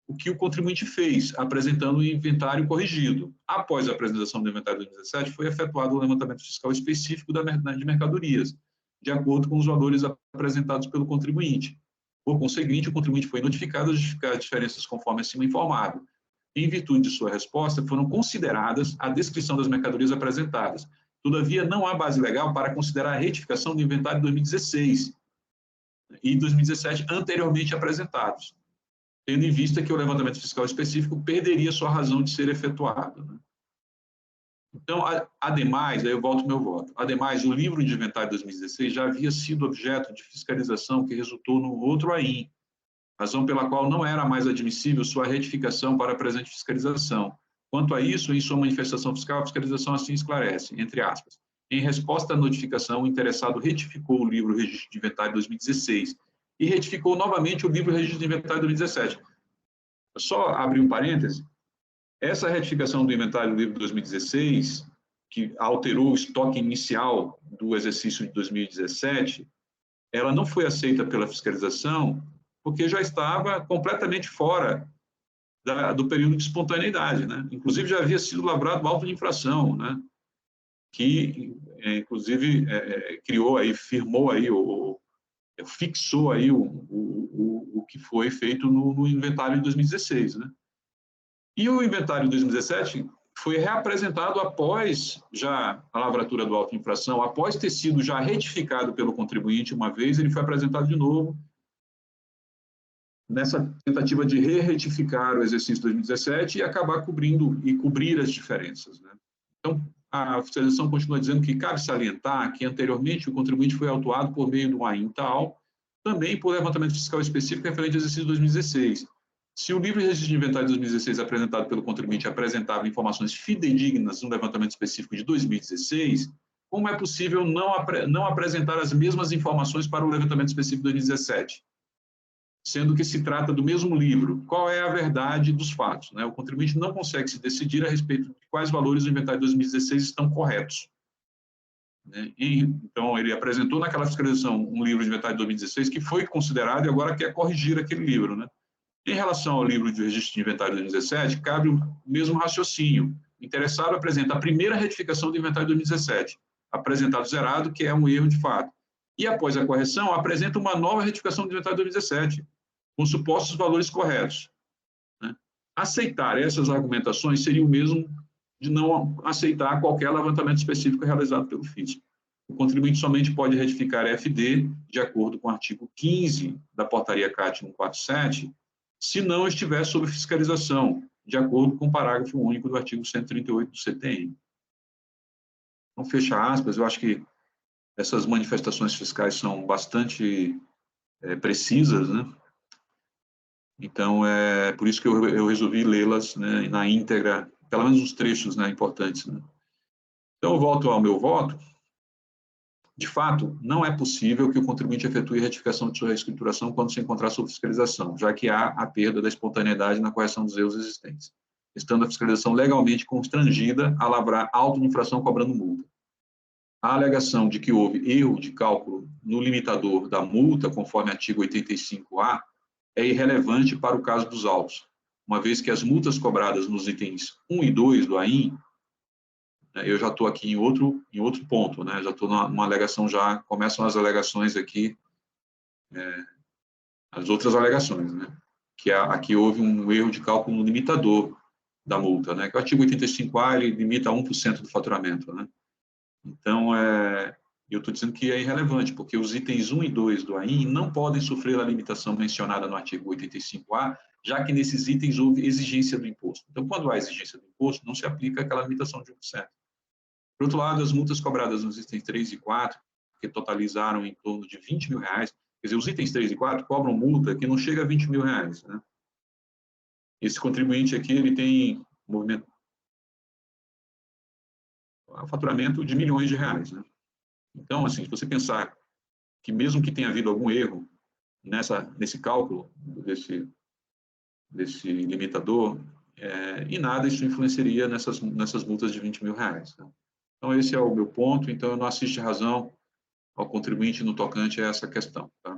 O que o contribuinte fez, apresentando o inventário corrigido. Após a apresentação do inventário 2017, foi efetuado o levantamento fiscal específico de mercadorias, de acordo com os valores apresentados pelo contribuinte. Por conseguinte, o contribuinte foi notificado a justificar as diferenças conforme acima informado. Em virtude de sua resposta, foram consideradas a descrição das mercadorias apresentadas. Todavia, não há base legal para considerar a retificação do inventário 2016 e 2017 anteriormente apresentados, tendo em vista que o levantamento fiscal específico perderia sua razão de ser efetuado, né? Então, ademais, aí eu volto ao meu voto, ademais, o livro de inventário 2016 já havia sido objeto de fiscalização que resultou no outro AIM, razão pela qual não era mais admissível sua retificação para a presente fiscalização. Quanto a isso, em sua manifestação fiscal, a fiscalização assim esclarece, entre aspas, em resposta à notificação, o interessado retificou o livro Registro de Inventário 2016 e retificou novamente o livro Registro de Inventário 2017. Só abrir um parêntese, essa retificação do inventário do livro 2016, que alterou o estoque inicial do exercício de 2017, ela não foi aceita pela fiscalização porque já estava completamente fora do período de espontaneidade, né? Inclusive já havia sido lavrado auto de infração, né? Que, inclusive, criou aí, firmou aí, fixou aí o que foi feito no inventário de 2016, né? E o inventário de 2017 foi reapresentado após já a lavratura do auto de infração, após ter sido já retificado pelo contribuinte uma vez, ele foi apresentado de novo nessa tentativa de re-retificar o exercício de 2017 e acabar cobrir as diferenças, né? Então, a fiscalização continua dizendo que cabe salientar que anteriormente o contribuinte foi autuado por meio do AIM tal, também por levantamento fiscal específico referente ao exercício de 2016. Se o livro de registro de inventário de 2016 apresentado pelo contribuinte apresentava informações fidedignas no levantamento específico de 2016, como é possível não apresentar as mesmas informações para o levantamento específico de 2017? Sendo que se trata do mesmo livro. Qual é a verdade dos fatos, né? O contribuinte não consegue se decidir a respeito de quais valores do inventário de 2016 estão corretos, né? Então, ele apresentou naquela fiscalização um livro de inventário de 2016 que foi considerado e agora quer corrigir aquele livro, né? Em relação ao livro de registro de inventário de 2017, cabe o mesmo raciocínio. O interessado apresenta a primeira retificação do inventário de 2017, apresentado zerado, que é um erro de fato. E, após a correção, apresenta uma nova retificação do inventário de 2017, com supostos valores corretos, né? Aceitar essas argumentações seria o mesmo de não aceitar qualquer levantamento específico realizado pelo fisco. O contribuinte somente pode retificar FD, de acordo com o artigo 15 da portaria CAT 147, se não estiver sob fiscalização, de acordo com o parágrafo único do artigo 138 do CTN. Então, fecha aspas, eu acho que essas manifestações fiscais são bastante precisas, né? Então, é por isso que eu resolvi lê-las, né, na íntegra, pelo menos os trechos, né, importantes, né? Então, eu volto ao meu voto. De fato, não é possível que o contribuinte efetue retificação de sua reescrituração quando se encontrar sob fiscalização, já que há a perda da espontaneidade na correção dos erros existentes, estando a fiscalização legalmente constrangida a lavrar auto-infração cobrando multa. A alegação de que houve erro de cálculo no limitador da multa, conforme artigo 85A, é irrelevante para o caso dos autos, uma vez que as multas cobradas nos itens 1 e 2 do AIM, né, eu já estou aqui em outro ponto, né, já estou numa alegação, já começam as alegações aqui, as outras alegações, né, que aqui houve um erro de cálculo no limitador da multa, né, que o artigo 85A, ele limita a 1% do faturamento, né. Então, eu estou dizendo que é irrelevante, porque os itens 1 e 2 do AIM não podem sofrer a limitação mencionada no artigo 85A, já que nesses itens houve exigência do imposto. Então, quando há exigência do imposto, não se aplica aquela limitação de 1%. Por outro lado, as multas cobradas nos itens 3 e 4, que totalizaram em torno de R$20 mil, quer dizer, os itens 3 e 4 cobram multa que não chega a R$20 mil, né? Esse contribuinte aqui, ele tem faturamento de milhões de reais, né? Então, assim, se você pensar que mesmo que tenha havido algum erro nesse cálculo desse limitador, em nada isso influenciaria nessas multas de R$20 mil, né? Então, esse é o meu ponto. Então, eu não assisto razão ao contribuinte no tocante a essa questão, tá?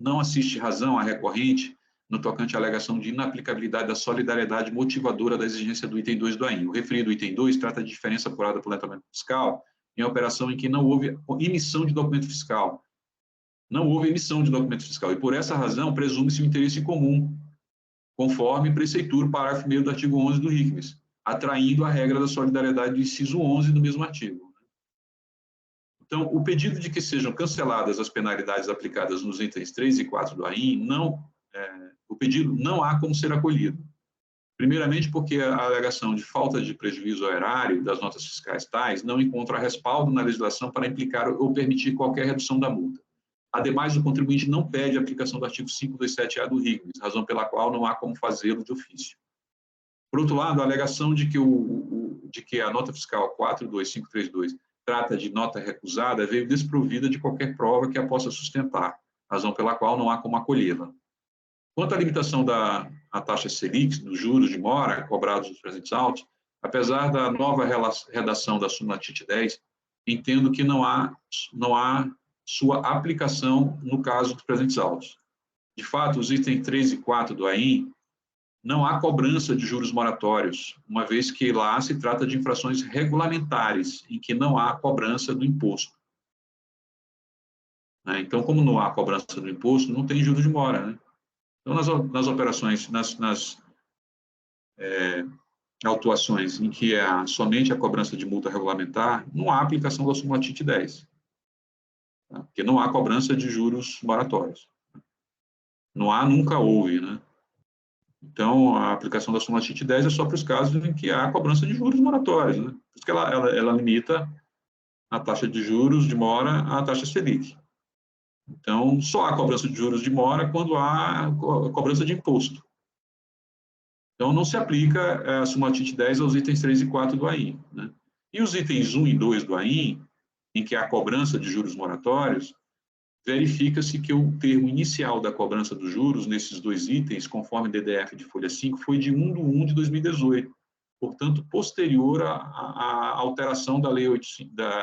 Não assiste razão à recorrente no tocante à alegação de inaplicabilidade da solidariedade motivadora da exigência do item 2 do AIM. O referido item 2 trata de diferença apurada por letramento fiscal em operação em que não houve emissão de documento fiscal. Não houve emissão de documento fiscal, e por essa razão presume-se o interesse comum, conforme preceitura, parágrafo 1º do artigo 11 do RICMES, atraindo a regra da solidariedade do inciso 11 do mesmo artigo. Então, o pedido de que sejam canceladas as penalidades aplicadas nos itens 3 e 4 do AIM, o pedido não há como ser acolhido. Primeiramente, porque a alegação de falta de prejuízo ao erário das notas fiscais tais não encontra respaldo na legislação para implicar ou permitir qualquer redução da multa. Ademais, o contribuinte não pede a aplicação do artigo 527-A do RICMES, razão pela qual não há como fazê-lo de ofício. Por outro lado, a alegação de que a nota fiscal 42532 trata de nota recusada veio desprovida de qualquer prova que a possa sustentar, razão pela qual não há como acolhê-la. Quanto à limitação da taxa Selic, dos juros de mora cobrados nos presentes autos, apesar da nova redação da súmula TIT 10, entendo que não há sua aplicação no caso dos presentes autos. De fato, os itens 3 e 4 do AIM, não há cobrança de juros moratórios, uma vez que lá se trata de infrações regulamentares, em que não há cobrança do imposto. Então, como não há cobrança do imposto, não tem juros de mora, né? Então, nas operações, nas autuações em que há somente a cobrança de multa regulamentar, não há aplicação da súmula TIT 10, tá? Porque não há cobrança de juros moratórios. Não há, nunca houve, né? Então, a aplicação da súmula TIT 10 é só para os casos em que há cobrança de juros moratórios, né? Por isso que ela limita a taxa de juros de mora à taxa Selic. Então, só há cobrança de juros de mora quando há cobrança de imposto. Então, não se aplica a súmula TIT 10 aos itens 3 e 4 do AIM, né? E os itens 1 e 2 do AIM, em que há cobrança de juros moratórios, verifica-se que o termo inicial da cobrança dos juros nesses dois itens, conforme DDF de folha 5, foi de 1/1 de 2018, portanto, posterior à alteração da lei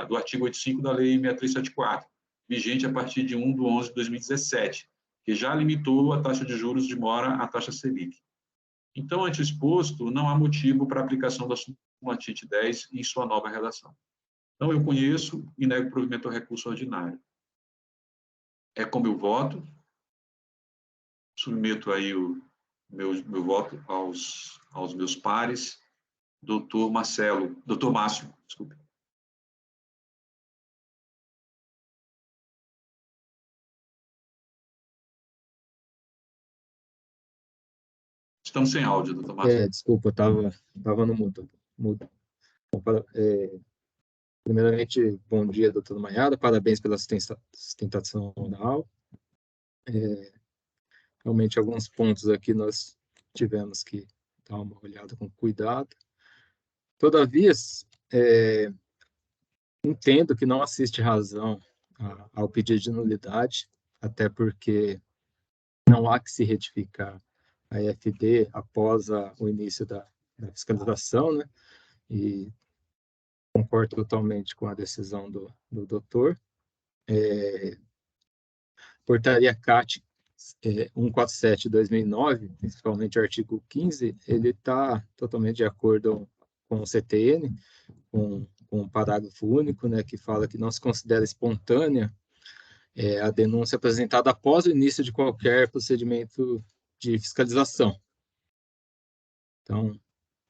do artigo 85 da Lei 6374, vigente a partir de 1/11 de 2017, que já limitou a taxa de juros de mora à taxa Selic. Então, ante exposto, não há motivo para a aplicação da súmula TIT 10 em sua nova redação. Então, eu conheço e nego provimento ao recurso ordinário. É como eu voto, submeto aí o meu voto aos meus pares, doutor Márcio, desculpe. Estamos sem áudio, doutor Márcio. Desculpa, eu estava no mudo. Primeiramente, bom dia, doutora Maiara, parabéns pela sustentação oral. Realmente, alguns pontos aqui nós tivemos que dar uma olhada com cuidado. Todavia, entendo que não assiste razão ao pedido de nulidade, até porque não há que se retificar a EFD após o início da fiscalização, né? E concordo totalmente com a decisão do doutor. Portaria CAT 147 de 2009, principalmente o artigo 15, ele está totalmente de acordo com o CTN, com o parágrafo único, né, que fala que não se considera espontânea a denúncia apresentada após o início de qualquer procedimento de fiscalização. Então,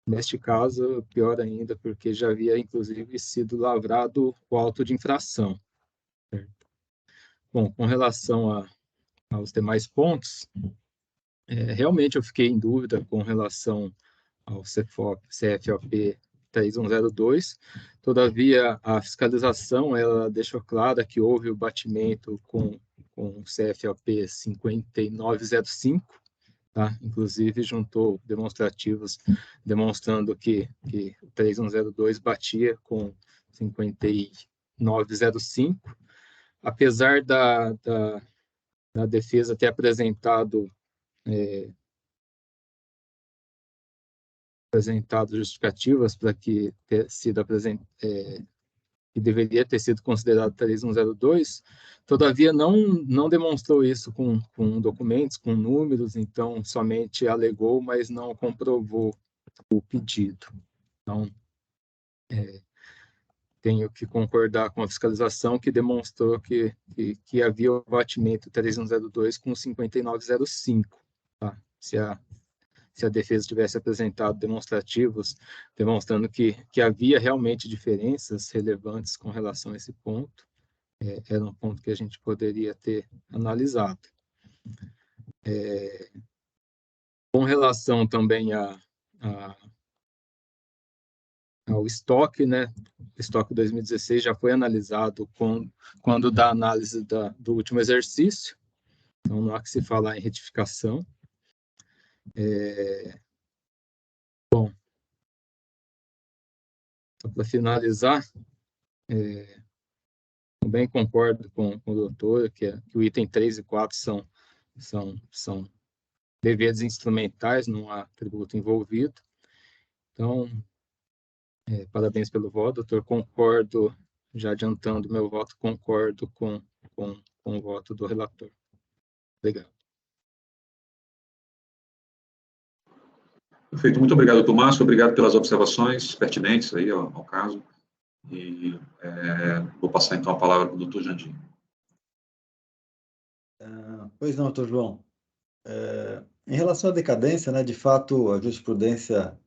neste caso, pior ainda, porque já havia, inclusive, sido lavrado o auto de infração. Certo? Bom, com relação aos demais pontos, realmente eu fiquei em dúvida com relação ao CFOP 3102, todavia a fiscalização ela deixou clara que houve o batimento com o CFOP 5905, tá? Inclusive juntou demonstrativos demonstrando que o 3102 batia com 5905, apesar da defesa ter apresentado justificativas para que que deveria ter sido considerado 3102, todavia não demonstrou isso com documentos, com números, então somente alegou, mas não comprovou o pedido. Então, tenho que concordar com a fiscalização que demonstrou que havia o batimento 3102 com 5905. Tá? Se a defesa tivesse apresentado demonstrativos demonstrando que havia realmente diferenças relevantes com relação a esse ponto, era um ponto que a gente poderia ter analisado. Com relação também ao estoque, né? O estoque 2016 já foi analisado quando da análise do último exercício, então não há que se falar em retificação. Bom, só para finalizar, também concordo com o doutor que o item 3 e 4 são deveres instrumentais, não há tributo envolvido. Então, parabéns pelo voto, doutor. Concordo, já adiantando meu voto, concordo com o voto do relator. Obrigado. Perfeito. Muito obrigado, doutor Márcio. Obrigado pelas observações pertinentes aí ao caso. E vou passar, então, a palavra para o doutor Jandir. Pois não, doutor João. Em relação à decadência, né, de fato, a jurisprudência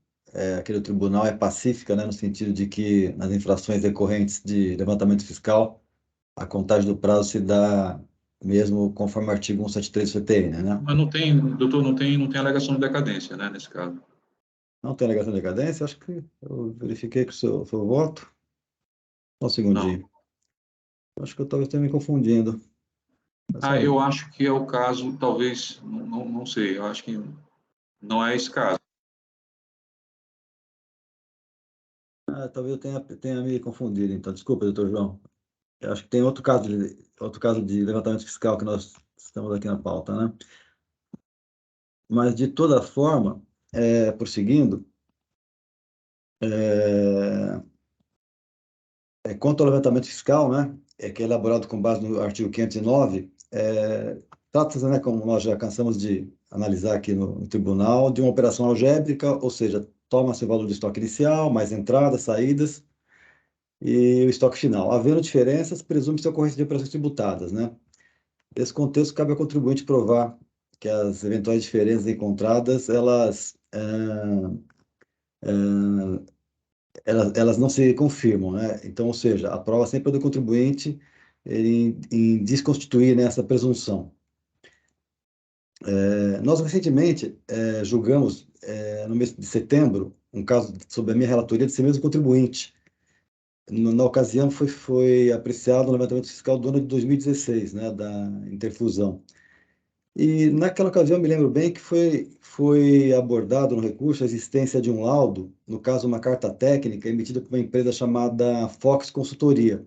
aqui do tribunal é pacífica, né, no sentido de que nas infrações decorrentes de levantamento fiscal, a contagem do prazo se dá mesmo conforme o artigo 173 do CTN, né? Mas não tem, doutor, não tem alegação de decadência, né, nesse caso. Não tem alegação de decadência? Acho que eu verifiquei que o seu voto. Só um segundinho. Acho que eu talvez tenha me confundindo. Eu acho que é o caso, talvez, não sei, eu acho que não é esse caso. Talvez eu tenha me confundido, então. Desculpa, doutor João. Eu acho que tem outro caso de levantamento fiscal que nós estamos aqui na pauta, né? Mas, de toda forma, prosseguindo, quanto ao levantamento fiscal, né, que é elaborado com base no artigo 509, trata-se, né, como nós já cansamos de analisar aqui no tribunal, de uma operação algébrica, ou seja, toma-se o valor do estoque inicial, mais entradas, saídas, e o estoque final. Havendo diferenças, presume-se a ocorrência de operações tributadas, né? Nesse contexto, cabe ao contribuinte provar que as eventuais diferenças encontradas, elas não se confirmam, né? Então, ou seja, a prova sempre é do contribuinte em desconstituir, né, essa presunção. Nós, recentemente, julgamos, no mês de setembro, um caso sob a minha relatoria desse mesmo contribuinte, na ocasião foi apreciado o levantamento fiscal do ano de 2016, né, da interfusão. E naquela ocasião eu me lembro bem que foi abordado no recurso a existência de um laudo, no caso uma carta técnica emitida por uma empresa chamada Fox Consultoria.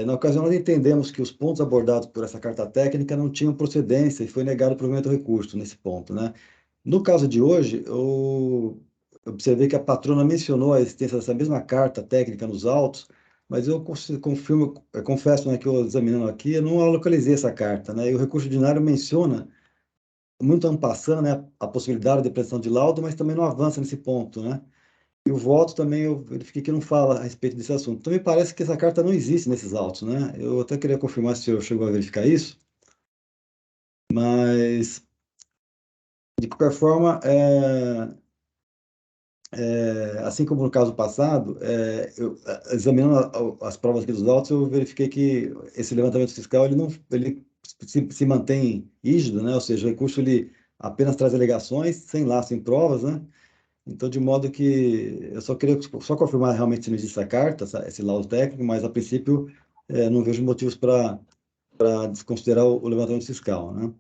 Na ocasião nós entendemos que os pontos abordados por essa carta técnica não tinham procedência e foi negado o provimento do recurso nesse ponto, né? No caso de hoje, eu observei que a patrona mencionou a existência dessa mesma carta técnica nos autos, mas eu confesso, né, que eu examinando aqui, eu não localizei essa carta, né? E o recurso ordinário menciona, muito en passant, né, a possibilidade de prestação de laudo, mas também não avança nesse ponto, né? E o voto também, eu verifiquei que não fala a respeito desse assunto. Então, me parece que essa carta não existe nesses autos, né? Eu até queria confirmar se o senhor chegou a verificar isso, mas, de qualquer forma, assim como no caso passado, examinando as provas aqui dos autos, eu verifiquei que esse levantamento fiscal ele se mantém rígido, né? Ou seja, o recurso ele apenas traz alegações, sem laço em provas, né? Então, de modo que eu só queria confirmar realmente se não existe essa carta, esse laudo técnico, mas a princípio não vejo motivos para desconsiderar o levantamento fiscal, né?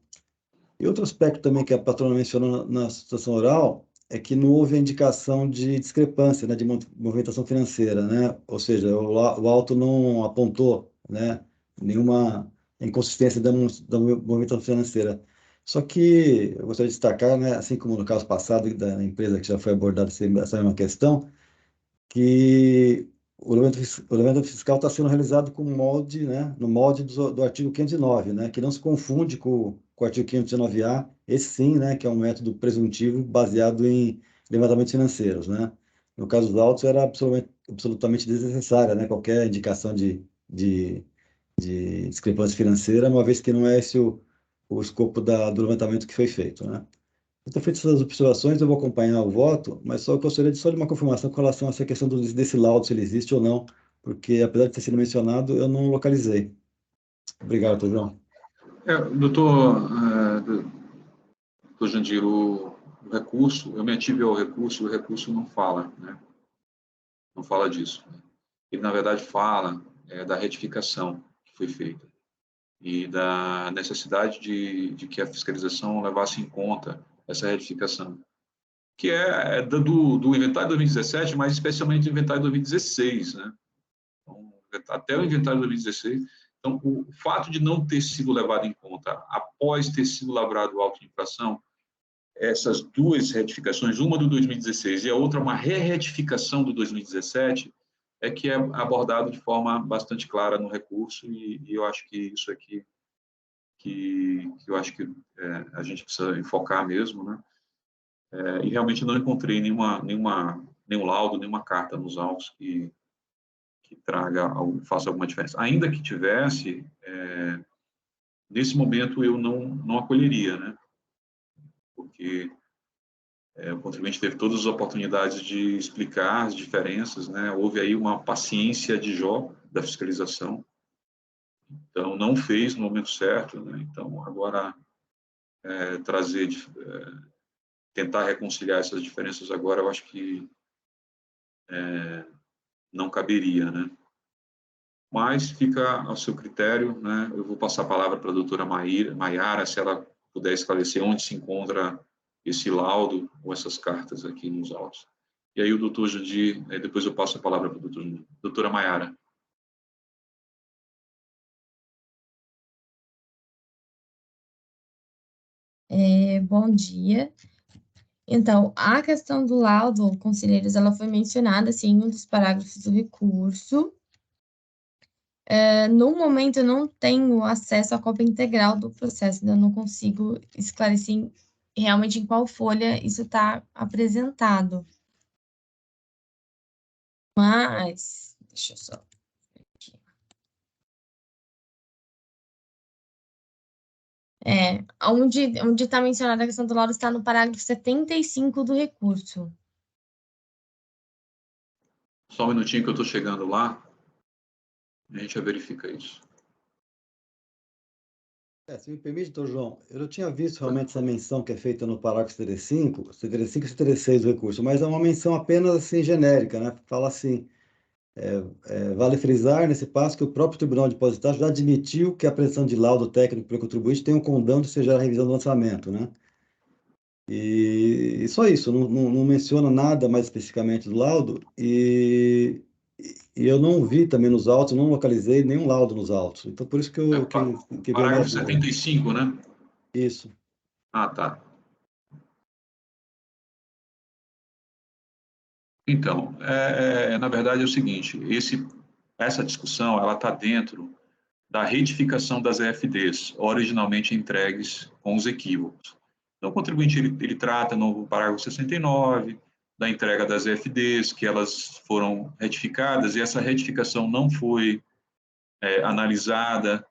E outro aspecto também que a patrona mencionou na situação oral é que não houve a indicação de discrepância, né, de movimentação financeira, né? Ou seja, o auto não apontou, né, nenhuma inconsistência da movimentação financeira. Só que eu gostaria de destacar, né, assim como no caso passado da empresa que já foi abordada essa mesma questão, que o levantamento fiscal está sendo realizado com molde, né, no molde do artigo 509, né, que não se confunde com o artigo 519-A, esse sim, né, que é um método presuntivo baseado em levantamentos financeiros, né. No caso dos autos, era absolutamente desnecessária, né, qualquer indicação de discrepância financeira, uma vez que não é esse o escopo do levantamento que foi feito, né. Então, feitas essas observações, eu vou acompanhar o voto, mas só gostaria de uma confirmação com relação a essa questão desse laudo, se ele existe ou não, porque, apesar de ter sido mencionado, eu não localizei. Obrigado, doutor João. Doutor Jandir, o recurso, eu me ative ao recurso, o recurso não fala, né? Não fala disso. Ele, na verdade, fala da retificação que foi feita e da necessidade de que a fiscalização levasse em conta essa retificação, que é do inventário de 2017, mas especialmente do inventário de 2016, né? Então, até o inventário de 2016. Então, o fato de não ter sido levado em conta após ter sido lavrado o auto de infração, essas duas retificações, uma do 2016 e a outra uma re-retificação do 2017, é que é abordado de forma bastante clara no recurso, e eu acho que isso aqui que eu acho que a gente precisa enfocar mesmo, né? E realmente não encontrei nenhum laudo, nenhuma carta nos autos que faça alguma diferença. Ainda que tivesse, nesse momento eu não acolheria, né? Porque o contribuinte teve todas as oportunidades de explicar as diferenças, né? Houve aí uma paciência de Jó da fiscalização, então não fez no momento certo, né? Então agora tentar reconciliar essas diferenças agora, eu acho que não caberia, né? Mas fica ao seu critério, né? Eu vou passar a palavra para a doutora Maiara, se ela puder esclarecer onde se encontra esse laudo ou essas cartas aqui nos autos. E aí o doutor Jandir, depois eu passo a palavra para o doutor Jandir. Doutora Maiara. Bom dia. Então, a questão do laudo, conselheiros, ela foi mencionada, assim, em um dos parágrafos do recurso. No momento, eu não tenho acesso à cópia integral do processo, ainda não consigo esclarecer realmente em qual folha isso está apresentado. Mas, deixa eu só ver aqui. Onde está mencionada a questão do laudo está no parágrafo 75 do recurso. Só um minutinho que eu estou chegando lá, a gente já verifica isso. Se me permite, doutor João, eu não tinha visto realmente essa menção que é feita no parágrafo 75 e 76 do recurso, mas é uma menção apenas assim genérica, né? Fala assim, Vale frisar, nesse passo, que o próprio Tribunal de Depositários já admitiu que a apresentação de laudo técnico pelo contribuinte tem um condão de seja a revisão do lançamento, né? E só isso, não menciona nada mais especificamente do laudo, e eu não vi também nos autos, não localizei nenhum laudo nos autos. Então, por isso que veio Parágrafo mais dúvida. 75, né? Isso. Ah, tá. Então, na verdade é o seguinte, essa discussão ela está dentro da retificação das EFDs, originalmente entregues com os equívocos. Então, o contribuinte ele trata no parágrafo 69 da entrega das EFDs, que elas foram retificadas, e essa retificação não foi analisada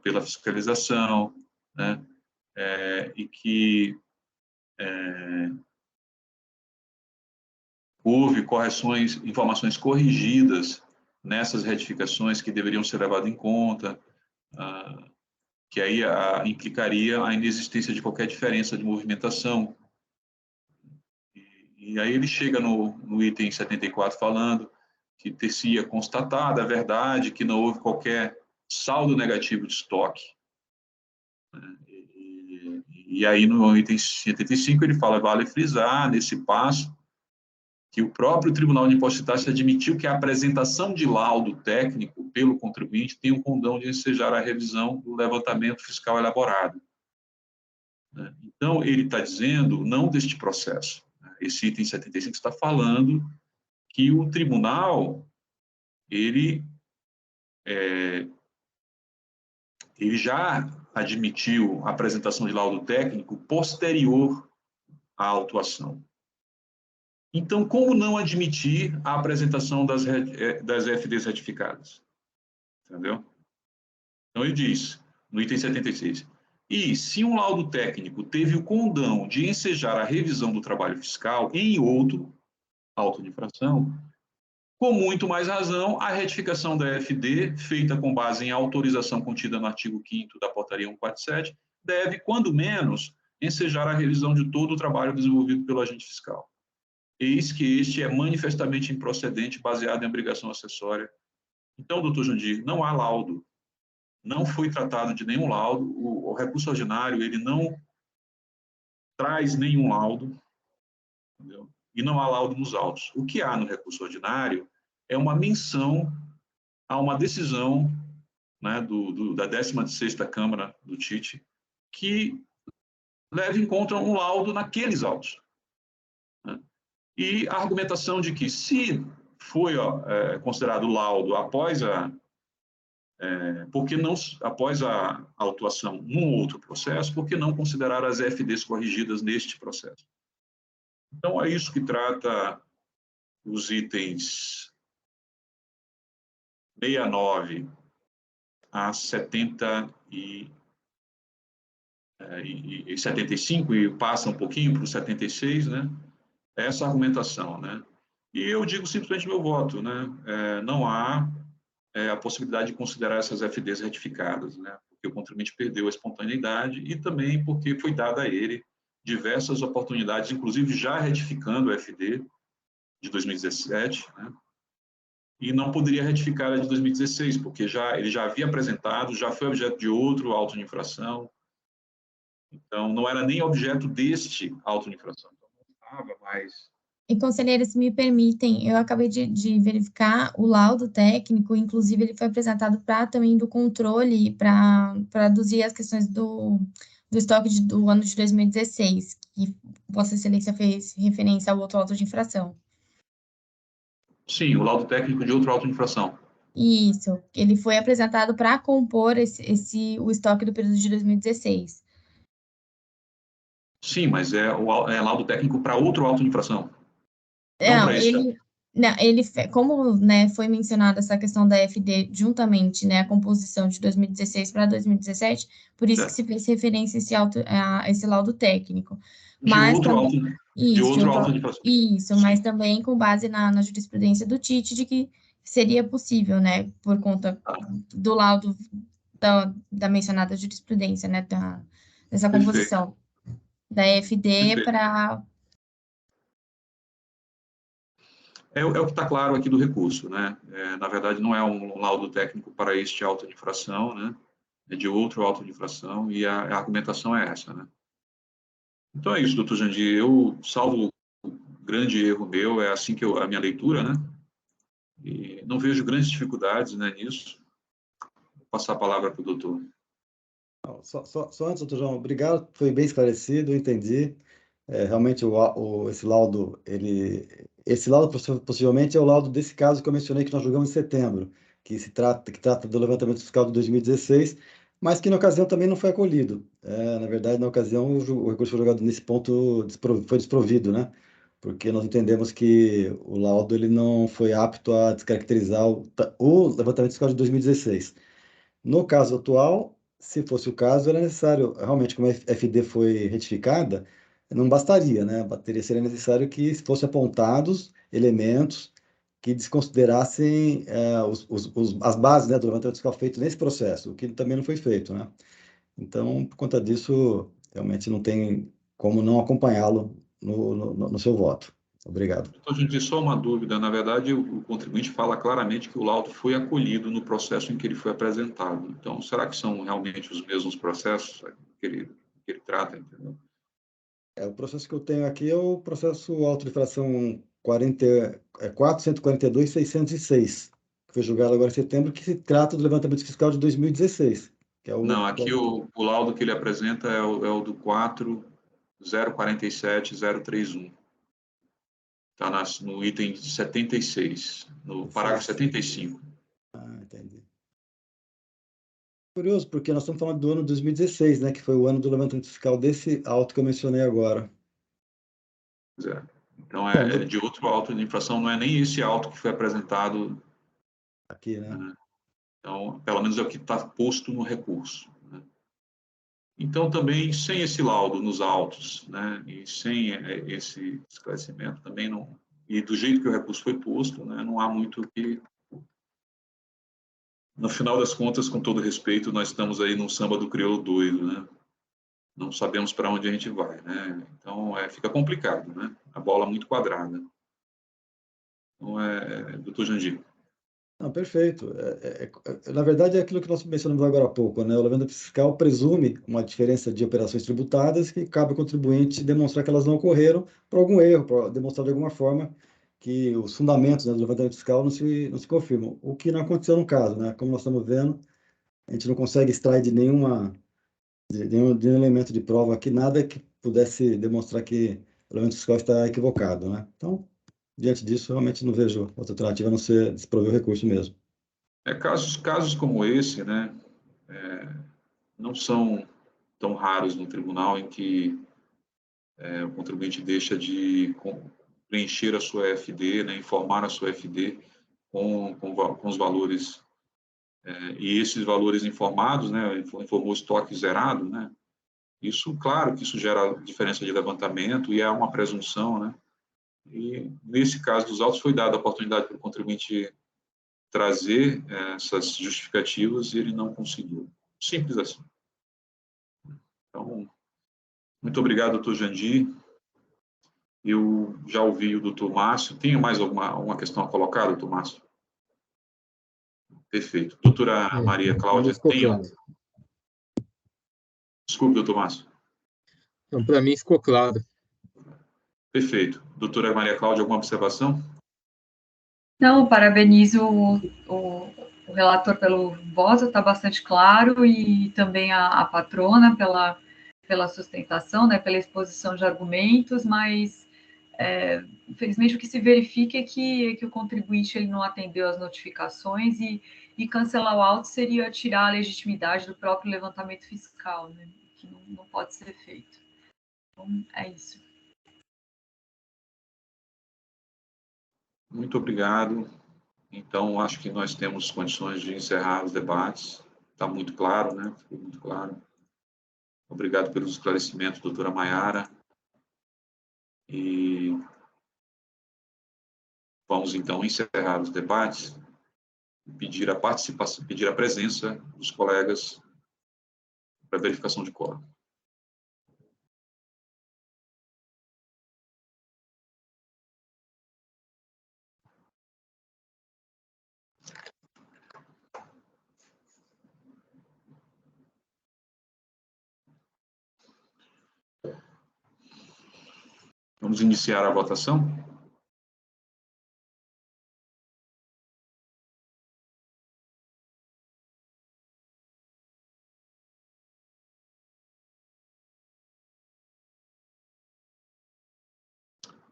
pela fiscalização, né? E que houve correções, informações corrigidas nessas retificações que deveriam ser levadas em conta, que aí implicaria a inexistência de qualquer diferença de movimentação. E aí ele chega no item 74 falando que ter-se-ia constatada a verdade, que não houve qualquer saldo negativo de estoque. E aí no item 75 ele fala, vale frisar nesse passo, que o próprio Tribunal de Impostos e Taxas admitiu que a apresentação de laudo técnico pelo contribuinte tem um condão de ensejar a revisão do levantamento fiscal elaborado. Então, ele está dizendo, não deste processo. Esse item 75 está falando que o tribunal, ele já admitiu a apresentação de laudo técnico posterior à autuação. Então, como não admitir a apresentação das FDs retificadas? Entendeu? Então, ele diz, no item 76, e se um laudo técnico teve o condão de ensejar a revisão do trabalho fiscal em outro auto de infração, com muito mais razão, a retificação da FD, feita com base em autorização contida no artigo 5º da portaria 147, deve, quando menos, ensejar a revisão de todo o trabalho desenvolvido pelo agente fiscal. Eis que este é manifestamente improcedente, baseado em obrigação acessória. Então, doutor Jandir, não há laudo. Não foi tratado de nenhum laudo. O recurso ordinário, ele não traz nenhum laudo, entendeu? E não há laudo nos autos. O que há no recurso ordinário é uma menção a uma decisão, né, da 16ª Câmara do TIT, que leva em conta um laudo naqueles autos. Né? E a argumentação de que, se foi considerado laudo após após a autuação num outro processo, por que não considerar as FDs corrigidas neste processo? Então, é isso que trata os itens 69 a 70 e 75, e passa um pouquinho para o 76, né? Essa argumentação, né? E eu digo simplesmente meu voto, né? Não há a possibilidade de considerar essas FDs retificadas, né? Porque o contribuinte perdeu a espontaneidade e também porque foi dada a ele diversas oportunidades, inclusive já retificando o FD de 2017, né? E não poderia retificar a de 2016, porque ele já havia apresentado, já foi objeto de outro auto de infração, então não era nem objeto deste auto de infração. Então, não estava mais... E, conselheiro, se me permitem, eu acabei de verificar o laudo técnico, inclusive ele foi apresentado para também do controle, para traduzir as questões do estoque do ano de 2016, que Vossa Excelência fez referência ao outro auto de infração. Sim, o laudo técnico de outro auto de infração. Isso, ele foi apresentado para compor o estoque do período de 2016. Sim, mas é laudo técnico para outro auto de infração. Como, né, foi mencionada essa questão da FD juntamente, né, a composição de 2016 para 2017, por isso que se fez referência a esse laudo técnico. Mas de outro auto de infração. Isso, mas também com base na jurisprudência do TIT de que seria possível, né, por conta do laudo da mencionada jurisprudência, né, dessa composição da FD para... É o que está claro aqui do recurso, né? Na verdade, não é um laudo técnico para este auto de infração, né? É de outro auto de infração, e a argumentação é essa, né? Então é isso, doutor Jandir. Eu, salvo o grande erro meu, é assim que a minha leitura, né? E não vejo grandes dificuldades, né, nisso. Vou passar a palavra para o doutor. Só antes, doutor João, obrigado, foi bem esclarecido, entendi. Realmente, esse laudo, possivelmente é o laudo desse caso que eu mencionei que nós julgamos em setembro, que trata do levantamento fiscal de 2016, mas que na ocasião também não foi acolhido. Na verdade, na ocasião, o recurso foi julgado nesse ponto, foi desprovido, né? Porque nós entendemos que o laudo ele não foi apto a descaracterizar o levantamento fiscal de 2016. No caso atual, se fosse o caso, era necessário, realmente, como a FD foi retificada, não bastaria, né? Seria necessário que fossem apontados elementos que desconsiderassem as bases, né, do levantamento fiscal feito nesse processo, o que também não foi feito, né? Então, por conta disso, realmente não tem como não acompanhá-lo no seu voto. Obrigado. Doutor Jandir, só uma dúvida. Na verdade, o contribuinte fala claramente que o laudo foi acolhido no processo em que ele foi apresentado. Então, será que são realmente os mesmos processos que ele trata, entendeu? O processo que eu tenho aqui é o processo auto-infração 442.606, que foi julgado agora em setembro, que se trata do levantamento fiscal de 2016, que é o Não, aqui o laudo que ele apresenta é o do 4047031. Está no item 76, no parágrafo 75. Entendi. Curioso, porque nós estamos falando do ano 2016, né, que foi o ano do levantamento fiscal desse auto que eu mencionei agora. Pois é. Então, é de outro auto de infração, não é nem esse auto que foi apresentado aqui, né? Então, pelo menos é o que está posto no recurso, né? Então, também, sem esse laudo nos autos, né, e sem esse esclarecimento, também não... E do jeito que o recurso foi posto, né, não há muito o que... No final das contas, com todo respeito, nós estamos aí num samba do crioulo doido, né? Não sabemos para onde a gente vai, né? Então, fica complicado, né? A bola muito quadrada. Então, doutor Jandir. Não, perfeito. Na verdade, é aquilo que nós mencionamos agora há pouco, né? O levantamento fiscal presume uma diferença de operações tributadas que cabe ao contribuinte demonstrar que elas não ocorreram por algum erro, para demonstrar de alguma forma que os fundamentos, né, do levantamento fiscal não se confirmam, o que não aconteceu no caso, né? Como nós estamos vendo, a gente não consegue extrair de nenhum elemento de prova aqui, nada que pudesse demonstrar que o levantamento fiscal está equivocado, né? Então, diante disso, realmente não vejo outra alternativa a não ser desprover o recurso mesmo. Casos como esse, né, não são tão raros no tribunal em que o contribuinte deixa de preencher a sua FD, né, informar a sua FD com os valores, e esses valores informados, né, informou o estoque zerado, né, isso, claro que isso gera diferença de levantamento e é uma presunção, né, e nesse caso dos autos foi dada a oportunidade para o contribuinte trazer essas justificativas e ele não conseguiu. Simples assim. Então, muito obrigado, doutor Jandir. Eu já ouvi o doutor Márcio. Tem mais alguma questão a colocar, doutor Márcio? Perfeito. Doutora Maria Cláudia, tem... Claro. Desculpe, doutor Márcio. Então, para mim ficou claro. Perfeito. Doutora Maria Cláudia, alguma observação? Não, parabenizo o relator pelo voto, está bastante claro, e também a patrona pela sustentação, né, pela exposição de argumentos, mas infelizmente o que se verifica é que o contribuinte ele não atendeu às notificações, e cancelar o auto seria tirar a legitimidade do próprio levantamento fiscal, né, que não pode ser feito. Então, é isso. Muito obrigado. Então, acho que nós temos condições de encerrar os debates. Está muito claro, né? Ficou muito claro. Obrigado pelos esclarecimentos, doutora Maiara. E vamos, então, encerrar os debates e pedir a participação, pedir a presença dos colegas para verificação de quórum. Vamos iniciar a votação?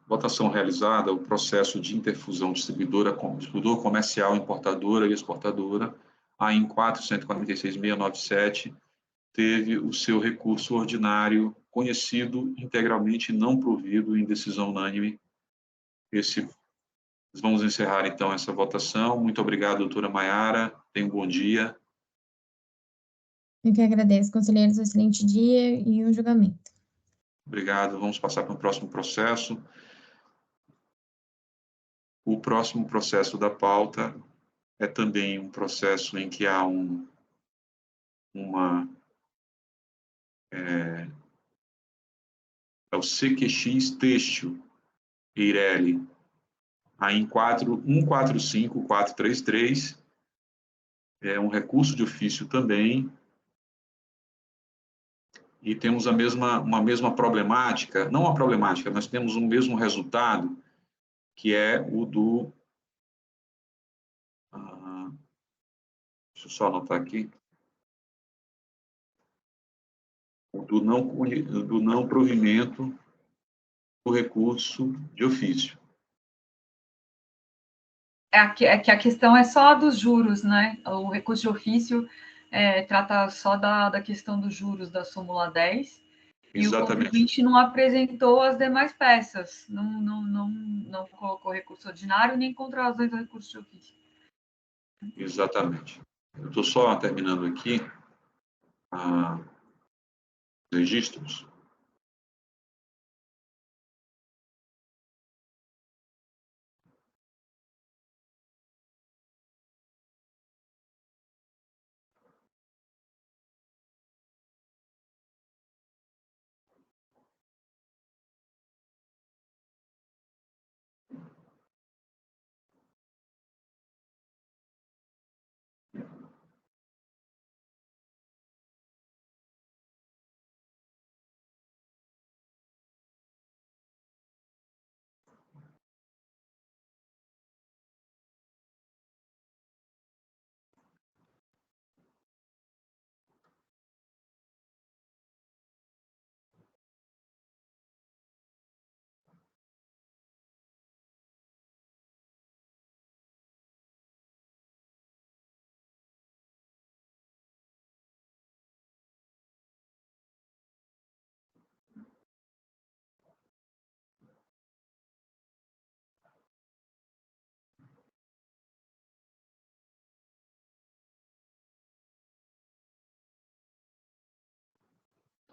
Votação realizada, o processo de interfusão distribuidor comercial, importadora e exportadora, AIM 4.146.697, teve o seu recurso ordinário conhecido, integralmente não provido em decisão unânime. Vamos encerrar, então, essa votação. Muito obrigado, doutora Maiara. Tenha um bom dia. Eu que agradeço, conselheiros, um excelente dia e um julgamento. Obrigado. Vamos passar para o próximo processo. O próximo processo da pauta é também um processo em que há é o CQX Têxtil, Eireli, AIM 145.433, é um recurso de ofício também, e temos uma mesma problemática, não uma problemática, nós temos um mesmo resultado, que é o do... deixa eu só anotar aqui. Do não provimento do recurso de ofício. É que a questão é só dos juros, né? O recurso de ofício trata só da questão dos juros da súmula 10. Exatamente. E o contribuinte não apresentou as demais peças, não colocou recurso ordinário nem contrarrazões do recurso de ofício. Exatamente. Eu estou só terminando aqui os registros.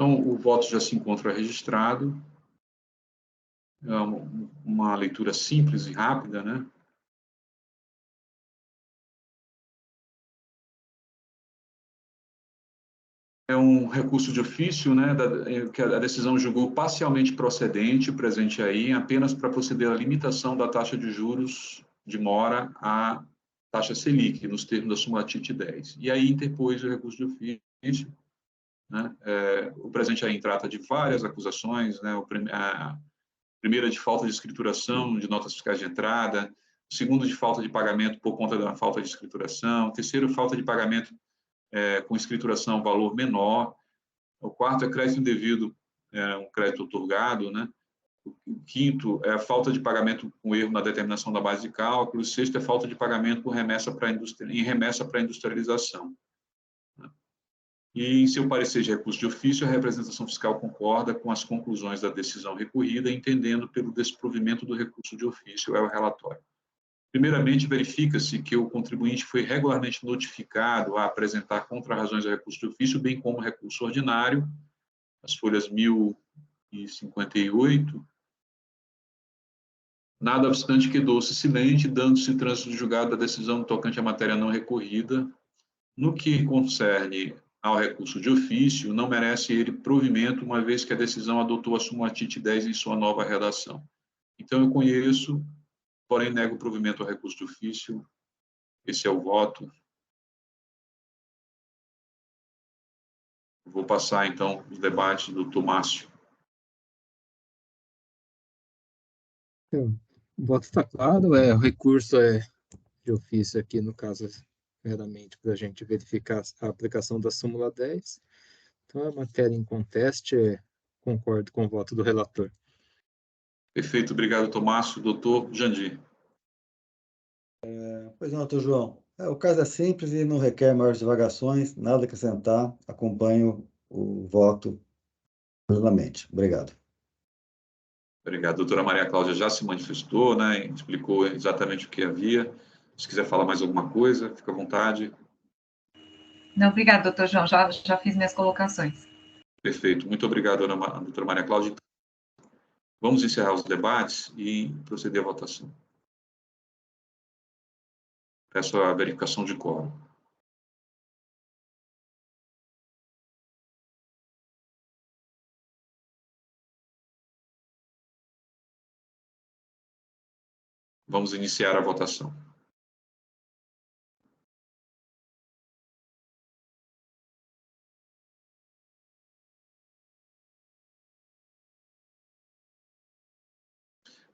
Então, o voto já se encontra registrado. É uma leitura simples e rápida, né? É um recurso de ofício, né, que a decisão julgou parcialmente procedente, presente aí, apenas para proceder à limitação da taxa de juros de mora à taxa Selic, nos termos da súmula TIT 10. E aí interpôs o recurso de ofício, né? O presente aí trata de várias acusações, né? A primeira de falta de escrituração de notas fiscais de entrada, o segundo de falta de pagamento por conta da falta de escrituração, o terceiro, falta de pagamento com escrituração valor menor, o quarto é crédito indevido, um crédito otorgado, né? O quinto é a falta de pagamento com erro na determinação da base de cálculo, o sexto é falta de pagamento com remessa para industrialização. E, em seu parecer de recurso de ofício, a representação fiscal concorda com as conclusões da decisão recorrida, entendendo pelo desprovimento do recurso de ofício, é o relatório. Primeiramente, verifica-se que o contribuinte foi regularmente notificado a apresentar contrarrazões ao recurso de ofício, bem como recurso ordinário, as folhas 1058, nada obstante quedou-se silente, dando-se trânsito de julgado da decisão tocante à matéria não recorrida. No que concerne ao recurso de ofício, não merece ele provimento, uma vez que a decisão adotou a súmula TIT 10 em sua nova redação. Então, eu conheço, porém nego o provimento ao recurso de ofício. Esse é o voto. Vou passar, então, os debates do Dr. Márcio. Então, o voto está claro, o recurso é de ofício aqui, no caso, meramente para a gente verificar a aplicação da súmula 10. Então, a matéria em conteste, concordo com o voto do relator. Perfeito, obrigado, Tomácio. Doutor Jandir. Pois não, doutor João. O caso é simples e não requer maiores divagações, nada a acrescentar. Acompanho o voto plenamente. Obrigado. Obrigado. A doutora Maria Cláudia já se manifestou, né? Explicou exatamente o que havia. Se quiser falar mais alguma coisa, fica à vontade. Não, obrigado, doutor João. Já fiz minhas colocações. Perfeito. Muito obrigado, doutora Maria Cláudia. Vamos encerrar os debates e proceder à votação. Peço a verificação de quórum. Vamos iniciar a votação.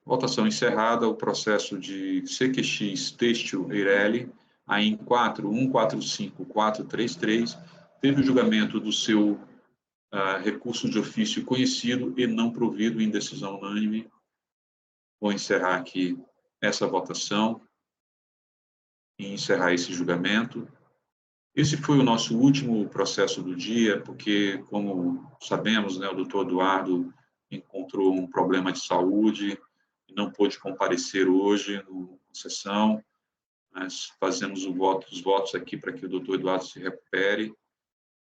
Votação encerrada. O processo de CQX Têxtil Eireli, AIN 4145433, teve o julgamento do seu recurso de ofício conhecido e não provido em decisão unânime. Vou encerrar aqui essa votação e encerrar esse julgamento. Esse foi o nosso último processo do dia, porque, como sabemos, né, o doutor Eduardo encontrou um problema de saúde e não pôde comparecer hoje na sessão. Nós fazemos os votos aqui para que o doutor Eduardo se recupere,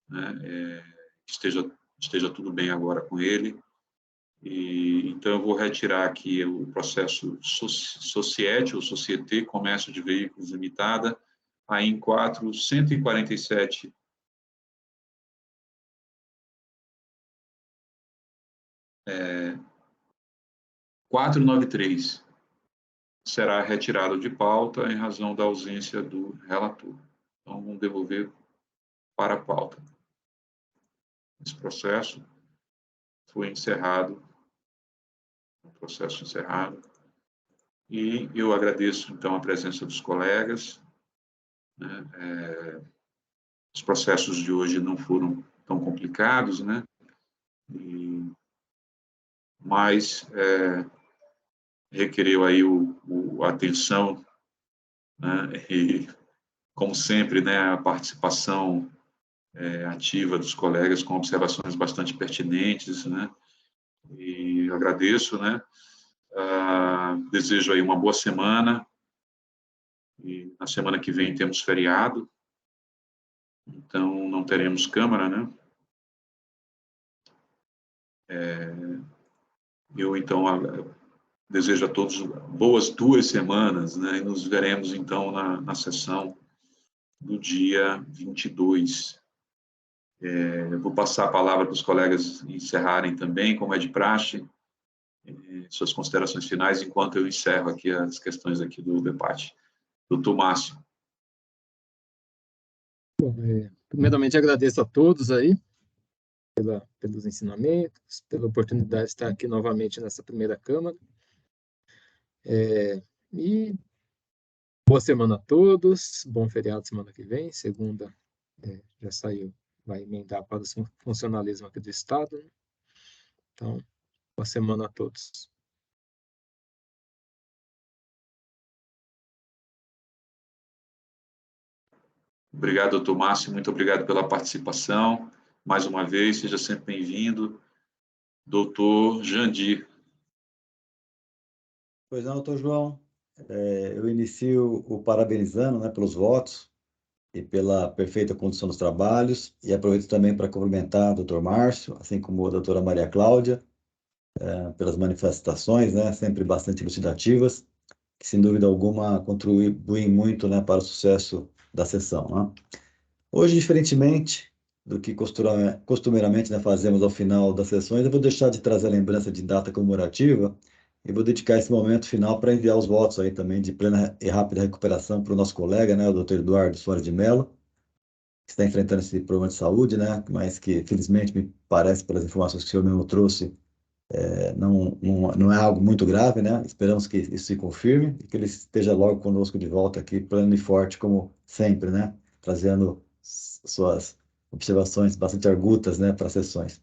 né, esteja tudo bem agora com ele. Então, eu vou retirar aqui o processo Societe, ou Société, Comércio de Veículos Limitada, AIN 447. É, 493 será retirado de pauta em razão da ausência do relator. Então, vamos devolver para a pauta. Esse processo foi encerrado, processo encerrado, e eu agradeço, então, a presença dos colegas, né? Os processos de hoje não foram tão complicados, né? Mas requereu aí a atenção, né? E, como sempre, né, a participação ativa dos colegas com observações bastante pertinentes, né? E eu agradeço, né? Desejo aí uma boa semana, e na semana que vem temos feriado, então não teremos Câmara, né? Eu, então, desejo a todos boas 2 semanas, né? E nos veremos, então, na sessão do dia 22. Eu vou passar a palavra para os colegas encerrarem também, como é de praxe, suas considerações finais, enquanto eu encerro aqui as questões aqui do debate. Doutor Márcio. Bom, primeiramente, agradeço a todos aí pelos ensinamentos, pela oportunidade de estar aqui novamente nessa primeira Câmara. E boa semana a todos, bom feriado semana que vem, segunda já saiu, vai emendar para o funcionalismo aqui do Estado, né? Então, boa semana a todos. Obrigado, doutor Márcio, muito obrigado pela participação. Mais uma vez, seja sempre bem-vindo. Doutor Jandir. Pois não, doutor João. Eu inicio o parabenizando, né, pelos votos e pela perfeita condução dos trabalhos, e aproveito também para cumprimentar o doutor Márcio, assim como a doutora Maria Cláudia, pelas manifestações, né, sempre bastante elucidativas, que sem dúvida alguma contribuem muito, né, para o sucesso da sessão, né? Hoje, diferentemente do que costumeiramente, né, fazemos ao final das sessões, eu vou deixar de trazer a lembrança de data comemorativa e vou dedicar esse momento final para enviar os votos aí também de plena e rápida recuperação para o nosso colega, né, o doutor Eduardo Soares de Mello, que está enfrentando esse problema de saúde, né, mas que, felizmente, me parece, pelas informações que o senhor mesmo trouxe, não é algo muito grave, né? Esperamos que isso se confirme e que ele esteja logo conosco de volta aqui, pleno e forte, como sempre, né? Trazendo suas observações bastante argutas, né, para as sessões.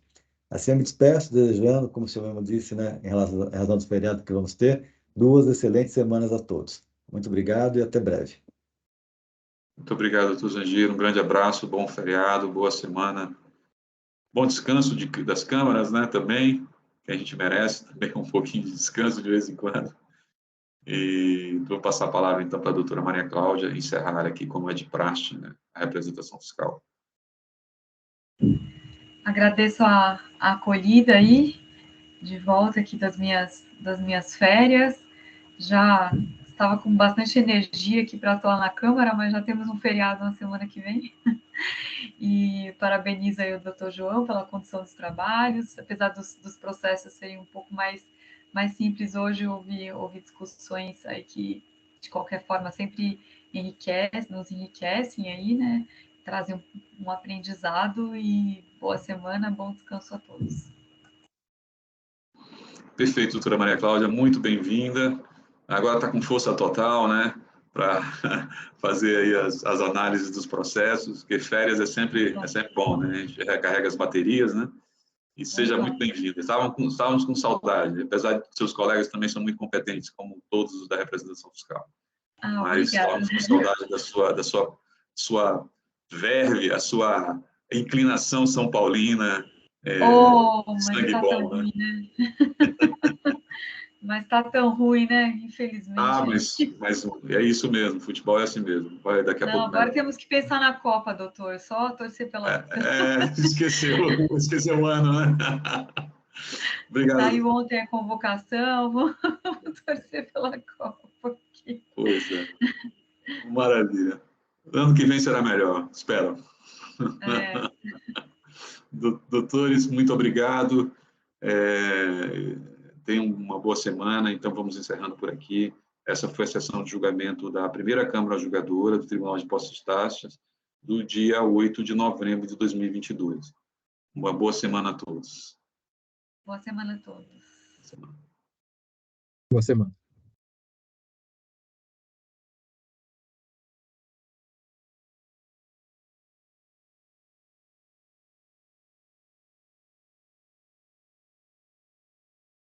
Assim, eu me despeço, desejando, como o senhor mesmo disse, né, em razão dos feriados que vamos ter, 2 excelentes semanas a todos. Muito obrigado e até breve. Muito obrigado, doutor Zangira. Um grande abraço, bom feriado, boa semana. Bom descanso das câmaras, né, também, que a gente merece também um pouquinho de descanso de vez em quando. E vou passar a palavra, então, para a doutora Maria Cláudia encerrar aqui, como é de praxe, né, a representação fiscal. Agradeço a acolhida aí, de volta aqui das minhas férias. Já estava com bastante energia aqui para atuar na Câmara, mas já temos um feriado na semana que vem. E parabenizo aí o doutor João pela condução dos trabalhos, apesar dos processos serem um pouco mais simples, hoje houve discussões aí que, de qualquer forma, sempre nos enriquecem aí, né? Trazem um aprendizado e boa semana, bom descanso a todos. Perfeito, doutora Maria Cláudia, muito bem-vinda. Agora está com força total, né, para fazer aí as análises dos processos, porque férias é sempre bom, né, a gente recarrega as baterias, né, e seja muito bem-vinda. Estávamos com saudade, apesar de seus colegas também são muito competentes, como todos os da representação fiscal. Mas obrigada. estávamos com saudade da sua verve, a sua inclinação são paulina, sangue tá bom, tão ruim, né? Mas tá tão ruim, né? Infelizmente. Mas é isso mesmo, futebol é assim mesmo. Vai daqui a pouco. Agora temos que pensar na Copa, doutor. Só torcer pela. Esqueceu o ano, né? Obrigado. Saiu ontem a convocação, vamos torcer pela Copa aqui. Pois é. Maravilha. Ano que vem será melhor, espero. Doutores, muito obrigado. Tenham uma boa semana, então vamos encerrando por aqui. Essa foi a sessão de julgamento da primeira Câmara Julgadora do Tribunal de Impostos e Taxas, do dia 8 de novembro de 2022. Uma boa semana a todos. Boa semana a todos. Boa semana.